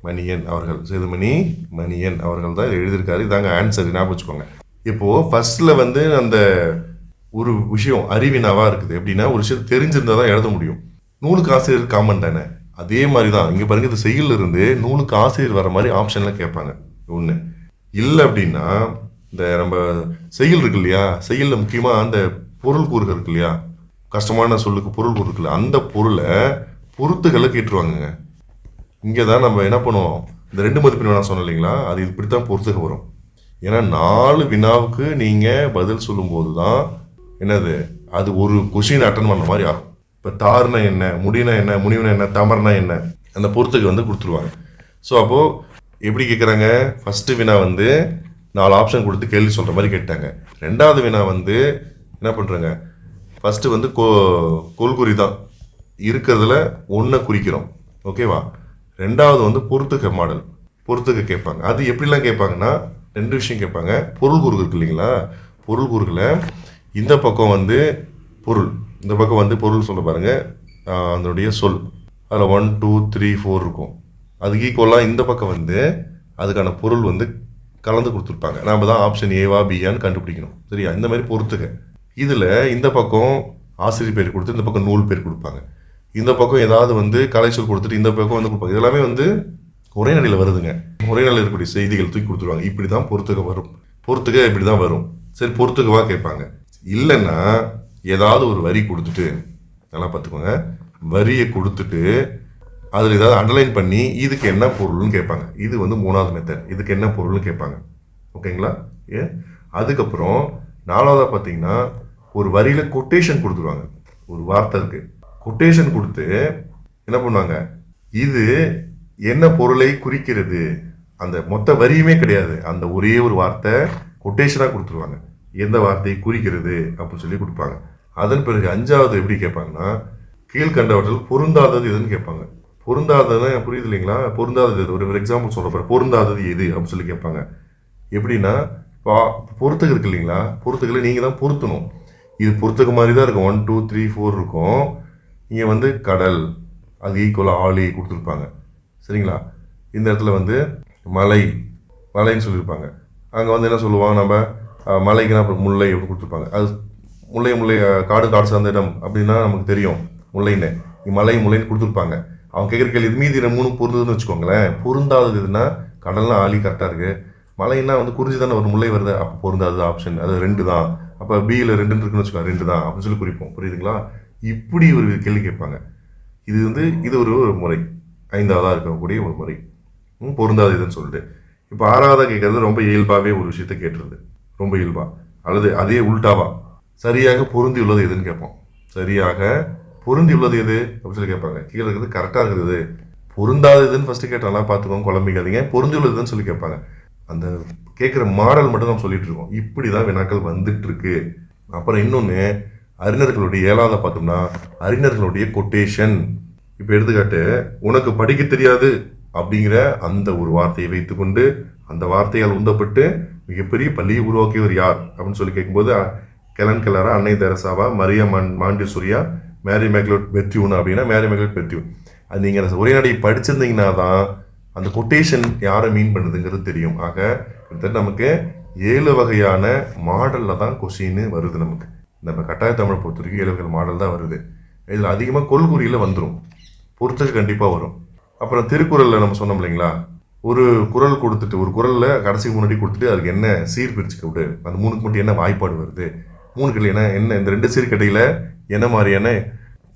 மணியன் அவர்கள், சேதுமணி மணியன் அவர்கள் தான் எழுதியிருக்காரு. இதாங்க ஆன்சர், ஞாபகம் வச்சுக்கோங்க. இப்போது ஃபர்ஸ்டில் வந்து அந்த ஒரு விஷயம் அறிவினாவாக இருக்குது. எப்படின்னா ஒரு விஷயம் தெரிஞ்சிருந்தால் தான் எழுத முடியும். நூலுக்கு ஆசிரியர் காமன் தானே, அதே மாதிரி தான் இங்கே பாருங்க, இந்த செய்யுள் இருந்து நூலுக்கு ஆசிரியர் வர மாதிரி ஆப்ஷன்லாம் கேட்பாங்க. ஒன்று இல்லை அப்படின்னா இந்த நம்ம செய்யுள் இருக்கு இல்லையா, செய்யுளில் முக்கியமாக அந்த பொருள் கூறுகள் இருக்கு இல்லையா, கஷ்டமான சொல்லுக்கு பொருள் கூறு இருக்குல்ல, அந்த பொருளை பொறுத்துகளை கேட்டுருவாங்கங்க. இங்கே தான் நம்ம என்ன பண்ணுவோம், இந்த 2 மதிப்பெண் வேணா சொன்னோம் இல்லைங்களா, அது இப்படி தான் பொறுத்துக்க வரும். ஏன்னா 4 வினாவுக்கு நீங்கள் பதில் சொல்லும்போது தான் என்னது, அது ஒரு கொஷின் அட்டன் பண்ண மாதிரி ஆகும். இப்போ தார்னா என்ன, முடினா என்ன, முடிவுனா என்ன, தமர்னா என்ன, அந்த பொறுத்துக்கு வந்து கொடுத்துருவாங்க. ஸோ அப்போது எப்படி கேட்குறாங்க, ஃபஸ்ட்டு வினா வந்து 4 ஆப்ஷன் கொடுத்து கேள்வி சொல்கிற மாதிரி கேட்டாங்க. 2வது வினா வந்து என்ன பண்ணுறாங்க, ஃபஸ்ட்டு வந்து கொள்குறி தான் இருக்கிறதுல ஒன்றை குறிக்கிறோம், ஓகேவா. 2வது வந்து பொறுத்துக்க மாடல், பொறுத்துக்க கேட்பாங்க. அது எப்படிலாம் கேட்பாங்கன்னா 2 விஷயம் கேட்பாங்க. பொருள் கூறுகள் இருக்கு இல்லைங்களா, பொருள் கூறுகளை இந்த பக்கம் வந்து பொருள், இந்த பக்கம் வந்து பொருள் சொல்ல பாருங்கள், அதனுடைய சொல் அதில் 1 2 3 4 இருக்கும். அதுக்கு ஈக்குவலாக இந்த பக்கம் வந்து அதுக்கான பொருள் வந்து கலந்து கொடுத்துருப்பாங்க. நாம் தான் ஆப்ஷன் ஏவா பியான்னு கண்டுபிடிக்கணும். சரியா? இந்த மாதிரி பொறுத்துக்க. இதில் இந்த பக்கம் ஆசிரியர் பேர் கொடுத்து இந்த பக்கம் நூல் பேர் கொடுப்பாங்க. இந்த பக்கம் ஏதாவது வந்து கலைச்சொல் கொடுத்துட்டு இந்த பக்கம் வந்து கொடுப்பாங்க. இதெல்லாமே வந்து உரைநடையில் வருதுங்க. உரைநடையில் இருக்கக்கூடிய செய்திகள் தூக்கி கொடுத்துருவாங்க. இப்படி தான் பொறுத்துக்க வரும். பொறுத்துக்க இப்படி தான் வரும். சரி, பொறுத்துக்கவா கேட்பாங்க. இல்லைன்னா ஏதாவது ஒரு வரி கொடுத்துட்டு, நல்லா பார்த்துக்கோங்க, வரியை கொடுத்துட்டு அதில் ஏதாவது அண்டர்லைன் பண்ணி இதுக்கு என்ன பொருள்னு கேட்பாங்க. இது வந்து 3வது மெத்தட். இதுக்கு என்ன பொருள்னு கேட்பாங்க. ஓகேங்களா? அதுக்கப்புறம் 4வதாக பார்த்தீங்கன்னா ஒரு வரியில் கொட்டேஷன் கொடுத்துருவாங்க. ஒரு வார்த்தை இருக்குது, கொட்டேஷன் கொடுத்து என்ன பண்ணுவாங்க, இது என்ன பொருளை குறிக்கிறது, அந்த மொத்த வரியுமே கிடையாது, அந்த ஒரே ஒரு வார்த்தை கொட்டேஷனாக கொடுத்துருவாங்க, எந்த வார்த்தையை குறிக்கிறது அப்படின்னு சொல்லி கொடுப்பாங்க. அதன் பிறகு 5வது எப்படி கேட்பாங்கன்னா கீழ்கண்டவற்றில் பொருந்தாதது எதுன்னு கேட்பாங்க. பொருந்தாததுன்னா புரியுது இல்லைங்களா, பொருந்தாதது எது, ஒரு எக்ஸாம்பிள் சொல்ல போகிறேன், பொருந்தாதது எது அப்படின்னு சொல்லி கேட்பாங்க. எப்படின்னா பொறுத்துக்கு இருக்கு இல்லைங்களா, பொறுத்துக்களை நீங்கள் தான் பொருத்தணும். இது பொறுத்துக்க மாதிரி தான் இருக்கும், 1 2 3 4 இருக்கும். இங்கே வந்து கடல், அது ஈக்குவலாக ஆளி கொடுத்துருப்பாங்க. சரிங்களா? இந்த இடத்துல வந்து மலை, மலைன்னு சொல்லியிருப்பாங்க. அங்கே வந்து என்ன சொல்லுவாங்க, நம்ம மலைக்குன்னா அப்புறம் முல்லை எப்படி கொடுத்துருப்பாங்க. அது முல்லை முல்லை காடு காடு சார்ந்த இடம் அப்படின்னா நமக்கு தெரியும் முல்லைன்னு. மலை முல்லைன்னு கொடுத்துருப்பாங்க. அவங்க கேட்குற கேள்வி இது மீதி 3 பொருந்ததுன்னு வச்சுக்கோங்களேன். பொருந்தாதது எதுனா கடல்லாம் ஆளி கரெக்டாக இருக்குது, மலைன்னா வந்து குறிஞ்சி தானே ஒரு முல்லை வருது, அப்போ பொருந்தாதது ஆப்ஷன் அது 2 தான். அப்போ பியில் 2 இருக்குன்னு வச்சுக்கோங்க, 2 தான் அப்படின்னு சொல்லி குறிப்போம். புரியுதுங்களா? இப்படி ஒரு கேள்வி கேட்பாங்க. இது வந்து இது ஒரு முறை, 5வதாக இருக்கக்கூடிய ஒரு முறை, பொருந்தாது இதுன்னு சொல்லிட்டு. இப்போ 6வதாக கேட்கறது ரொம்ப இயல்பாகவே ஒரு விஷயத்த கேட்டுருது, ரொம்ப இயல்பா, அல்லது அதே உள்டாவா சரியாக பொருந்தி உள்ளது எதுன்னு கேட்போம். சரியாக பொருந்தி உள்ளது எது அப்படின்னு சொல்லி கேட்பாங்க. கீழே இருக்கிறது கரெக்டாக இருக்கிறது, பொருந்தாததுன்னு ஃபஸ்ட்டு கேட்டாலாம் பார்த்துக்கோங்க, குழம்பிக்காதீங்க. பொருந்தி உள்ளதுன்னு சொல்லி கேட்பாங்க. அந்த கேட்குற மாடல் மட்டும் நம்ம சொல்லிட்டு இருக்கோம். இப்படி தான் வினாக்கள் வந்துட்டு இருக்கு. அப்புறம் இன்னொன்று, அறிஞர்களுடைய 7வதாக பார்த்தோம்னா அறிஞர்களுடைய கொட்டேஷன். இப்போ எடுத்துக்காட்டு, உனக்கு படிக்க தெரியாது அப்படிங்கிற அந்த ஒரு வார்த்தையை வைத்துக்கொண்டு அந்த வார்த்தையால் உந்தப்பட்டு மிகப்பெரிய பள்ளியை உருவாக்கியவர் யார் அப்படின்னு சொல்லி கேட்கும்போது கெலன் கெல்லரா, அன்னை தெரசாவா, மரியா மாண்டிசோரியா, மேரி மேக்லோட் பெத்யூன் அப்படின்னா மேரி மேக்லோட் பெத்யூன். அது நீங்கள் உரைநடை படிச்சிருந்தீங்கன்னா தான் அந்த கொட்டேஷன் யாரை மீன் பண்ணுதுங்கிறது தெரியும். ஆக கிட்டத்தட்ட நமக்கு 7 வகையான மாடலில் தான் கொஸ்டின் வருது. நமக்கு நம்ம கட்டாய தமிழை பொறுத்த வரைக்கும் 7 வகை மாடல் தான் வருது. இதில் அதிகமாக கொள்குறியில் வந்துடும், பொறுத்துக்கு கண்டிப்பாக வரும். அப்புறம் திருக்குறளில் நம்ம சொன்னோம் இல்லைங்களா, ஒரு குறள் கொடுத்துட்டு ஒரு குறளில் கடைசிக்கு முன்னாடி கொடுத்துட்டு அதுக்கு என்ன சீர் பிரிச்சுக்க விடு, அந்த 3க்கு மட்டும் என்ன வாய்ப்பாடு வருது, 3க்கு என்ன என்ன இந்த 2 சீர்கட்டையில் என்ன மாதிரியான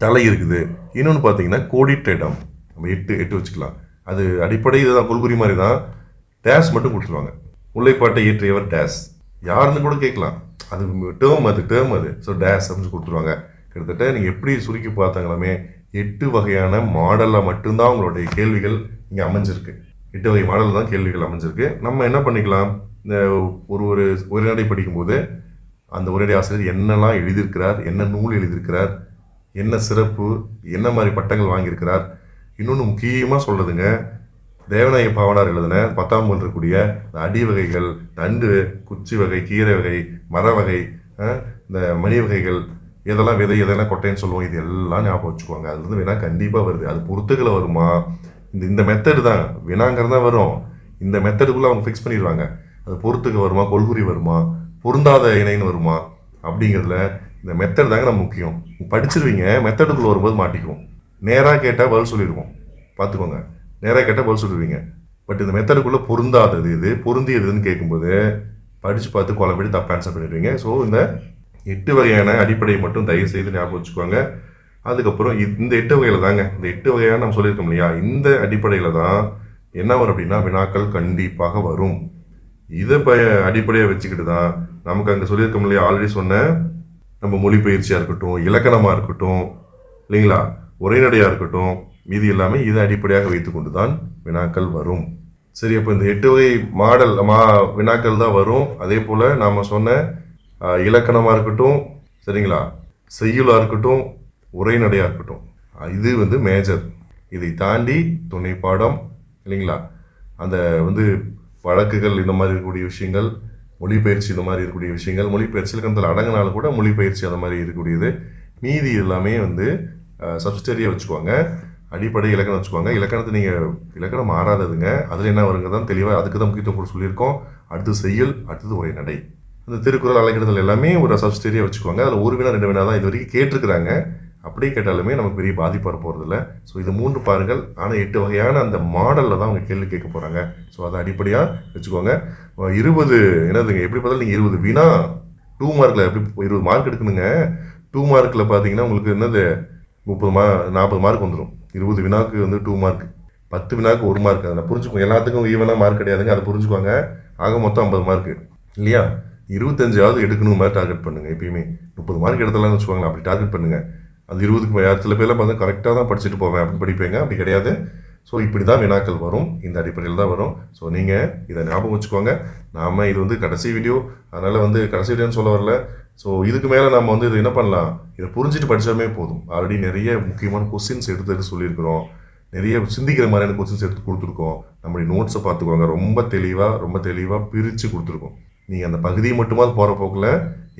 தலை இருக்குது. இன்னொன்று பார்த்தீங்கன்னா கோடிட்ட இடம், நம்ம 8 வச்சுக்கலாம். அது அடிப்படை இதுதான், கொள்குறி மாதிரி தான். டேஸ் மட்டும் கொடுத்துருவாங்க. முல்லைப்பாட்டை இயற்றியவர் டேஸ் யாருன்னு கூட கேட்கலாம், அது டேர்ம் அது. ஸோ டேஸ் அப்படின்னு கொடுத்துருவாங்க. கிட்டத்தட்ட நீங்கள் எப்படி சுருக்கி பார்த்தாங்களாமே 8 வகையான மாடலில் மட்டும்தான் உங்களுடைய கேள்விகள் இங்கே அமைஞ்சிருக்கு. 8 வகை மாடல் தான் கேள்விகள் அமைஞ்சிருக்கு. நம்ம என்ன பண்ணிக்கலாம், இந்த ஒரு உரைநடை படிக்கும்போது அந்த உரைநடை ஆசிரியர் என்னெல்லாம் எழுதியிருக்கிறார், என்ன நூல் எழுதியிருக்கிறார், என்ன சிறப்பு, என்ன மாதிரி பட்டங்கள் வாங்கியிருக்கிறார். இன்னொன்று முக்கியமாக சொல்கிறதுங்க, தேவநாய பாவனார் எழுதின 10ஆம் நூல் இருக்கக்கூடிய அடி வகைகள், தண்டு, குச்சி வகை, கீரை வகை, மர வகை, இந்த மணி வகைகள், எதெல்லாம் விதை, எதெல்லாம் கொட்டைன்னு சொல்லுவோம், இது எல்லாம் ஞாபகம் வச்சுக்குவாங்க. அதுலேருந்து வினா கண்டிப்பாக வருது. அது பொறுத்துக்களை வருமா, இந்த மெத்தடு தான் வினாங்கிறதா வரும். இந்த மெத்தடுக்குள்ளே அவங்க ஃபிக்ஸ் பண்ணிடுவாங்க. அது பொறுத்துக்கு வருமா, கொள்குறி வருமா, பொருந்தாத இணைன்னு வருமா, அப்படிங்கிறதுல இந்த மெத்தட் தாங்க நம்ம முக்கியம். படிச்சிருவீங்க, மெத்தடுக்குள்ளே வரும்போது மாட்டிக்குவோம். நேராக கேட்டால் பதில் சொல்லிடுவோம், பார்த்துக்கோங்க. நேராக கேட்டால் பதில் சொல்லிடுவீங்க. பட் இந்த மெத்தடுக்குள்ளே பொருந்தாதது இது, பொருந்தியதுன்னு கேட்கும்போது படித்து பார்த்து குழம்படி தப்பு ஆன்சர் பண்ணிடுவீங்க. ஸோ இந்த 8 வகையான அடிப்படையை மட்டும் தயவு செய்து ஞாபகம் வச்சுக்கோங்க. அதுக்கப்புறம் இந்த 8 வகையில் தாங்க, இந்த 8 வகையான நம்ம சொல்லியிருக்கோம் இல்லையா, இந்த அடிப்படையில் தான் என்ன வரும் அப்படின்னா வினாக்கள் கண்டிப்பாக வரும். இதை அடிப்படையாக வச்சுக்கிட்டு தான் நமக்கு அங்கே சொல்லியிருக்கோம் இல்லையா, ஆல்ரெடி சொன்ன நம்ம மொழிபெயர்ச்சியாக இருக்கட்டும், இலக்கணமாக இருக்கட்டும் இல்லைங்களா, உரைநடையாக இருக்கட்டும், மீதி எல்லாமே இதை அடிப்படையாக வைத்துக்கொண்டு தான் வினாக்கள் வரும். சரி, அப்போ இந்த 8 வகை மாடல் வினாக்கள் தான் வரும். அதே போல் நாம் சொன்ன இலக்கணமாக இருக்கட்டும் சரிங்களா, செய்யுளாக இருக்கட்டும், உரைநடையாக இருக்கட்டும், இது மேஜர். இதை தாண்டி துணை பாடம் இல்லைங்களா, அந்த வழக்குகள் இந்த மாதிரி இருக்கக்கூடிய விஷயங்கள், மொழிபெயர்ச்சி இந்த மாதிரி இருக்கக்கூடிய விஷயங்கள், மொழிபெயர்ச்சி இலக்கணத்தில் அடங்கினாலும் கூட மொழிபெயர்ச்சி அந்த மாதிரி இருக்கக்கூடியது, மீதி எல்லாமே சப்ஸ்டரியாக வச்சுக்குவாங்க. அடிப்படை இலக்கணம் வச்சுக்குவாங்க. இலக்கணத்தை நீங்கள் இலக்கணம் மாறாததுங்க, அதில் என்ன வருங்க தான் தெளிவாக அதுக்கு தான் முக்கியத்துவம் கூட சொல்லியிருக்கோம். அடுத்து செய்யுள், அடுத்தது உரைநடை, அந்த திருக்குறள் அலைக்கிடுதல் எல்லாமே ஒரு சப்ஸ்டரியாக வச்சுக்குவாங்க. அதில் ஒரு வினா 2 வினா தான் இது வரைக்கும் கேட்டிருக்கிறாங்க. அப்படியே கேட்டாலுமே நமக்கு பெரிய பாதிப்பு வர போகிறதில்ல. ஸோ இது 3 பாருங்கள். ஆனால் 8 வகையான அந்த மாடலில் தான் அவங்க கேள்வி கேட்க போகிறாங்க. ஸோ அதை அடிப்படையாக வச்சுக்கோங்க. 20 என்னதுங்க, எப்படி பார்த்தாலும் நீங்கள் 20 வினா 2 மார்க்கில் எப்படி 20 மார்க் எடுக்கணுங்க. 2 மார்க்கில் பார்த்தீங்கன்னா உங்களுக்கு 40 மார்க் வந்துடும். 20 வினாவுக்கு 2 மார்க், 10 வினாவுக்கு 1 மார்க். அதை புரிஞ்சுக்கோங்க. எல்லாத்துக்கும் ஈவனாக மார்க் கிடையாதுங்க, அதை புரிஞ்சுக்குவாங்க. ஆக மொத்தம் 50 மார்க் இல்லையா. 25ஆவது எடுக்கணும் மாதிரி டார்கெட் பண்ணுங்கள். எப்பயுமே 30 மார்க் எடுத்தலாம்னு வச்சுக்கோங்களேன், அப்படி டார்கெட் பண்ணுங்கள். அது 20க்கு யார் சில பேர்லாம் பார்த்தா கரெக்டாக தான் படிச்சுட்டு போவேன் அப்படின்னு படிப்பீங்க, அப்படி கிடையாது. ஸோ இப்படி தான் வினாக்கள் வரும், இந்த அடிப்படையில் தான் வரும். ஸோ நீங்கள் இதை ஞாபகம் வச்சுக்கோங்க. நாம் இது கடைசி வீடியோ, அதனால் கடைசி வீடியோன்னு சொல்ல வரல. ஸோ இதுக்கு மேலே நம்ம இது என்ன பண்ணலாம், இதை புரிஞ்சுட்டு படித்தாமே போதும். ஆல்ரெடி நிறைய முக்கியமான கொஸ்டின்ஸ் எடுத்து சொல்லியிருக்கிறோம், நிறைய சிந்திக்கிற மாதிரியான கொஸ்டின்ஸ் எடுத்து கொடுத்துருக்கோம். நம்மளுடைய நோட்ஸை பார்த்துக்கோங்க, ரொம்ப தெளிவாக பிரித்து கொடுத்துருக்கோம். நீங்கள் அந்த பகுதியை மட்டுமாவது போகிற போக்கில்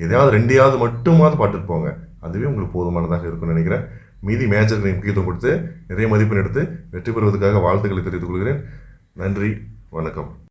எதையாவது 2ஆவது மட்டுமாவது பார்த்துட்டு போங்க, அதுவே உங்களுக்கு போதுமானதாக இருக்கும்னு நினைக்கிறேன். மீதி மேஜருக்கு முக்கியத்துவம் கொடுத்து நிறைய மதிப்பெண் எடுத்து வெற்றி பெறுவதற்காக வாழ்த்துக்களை தெரிவித்துக் கொள்கிறேன். நன்றி, வணக்கம்.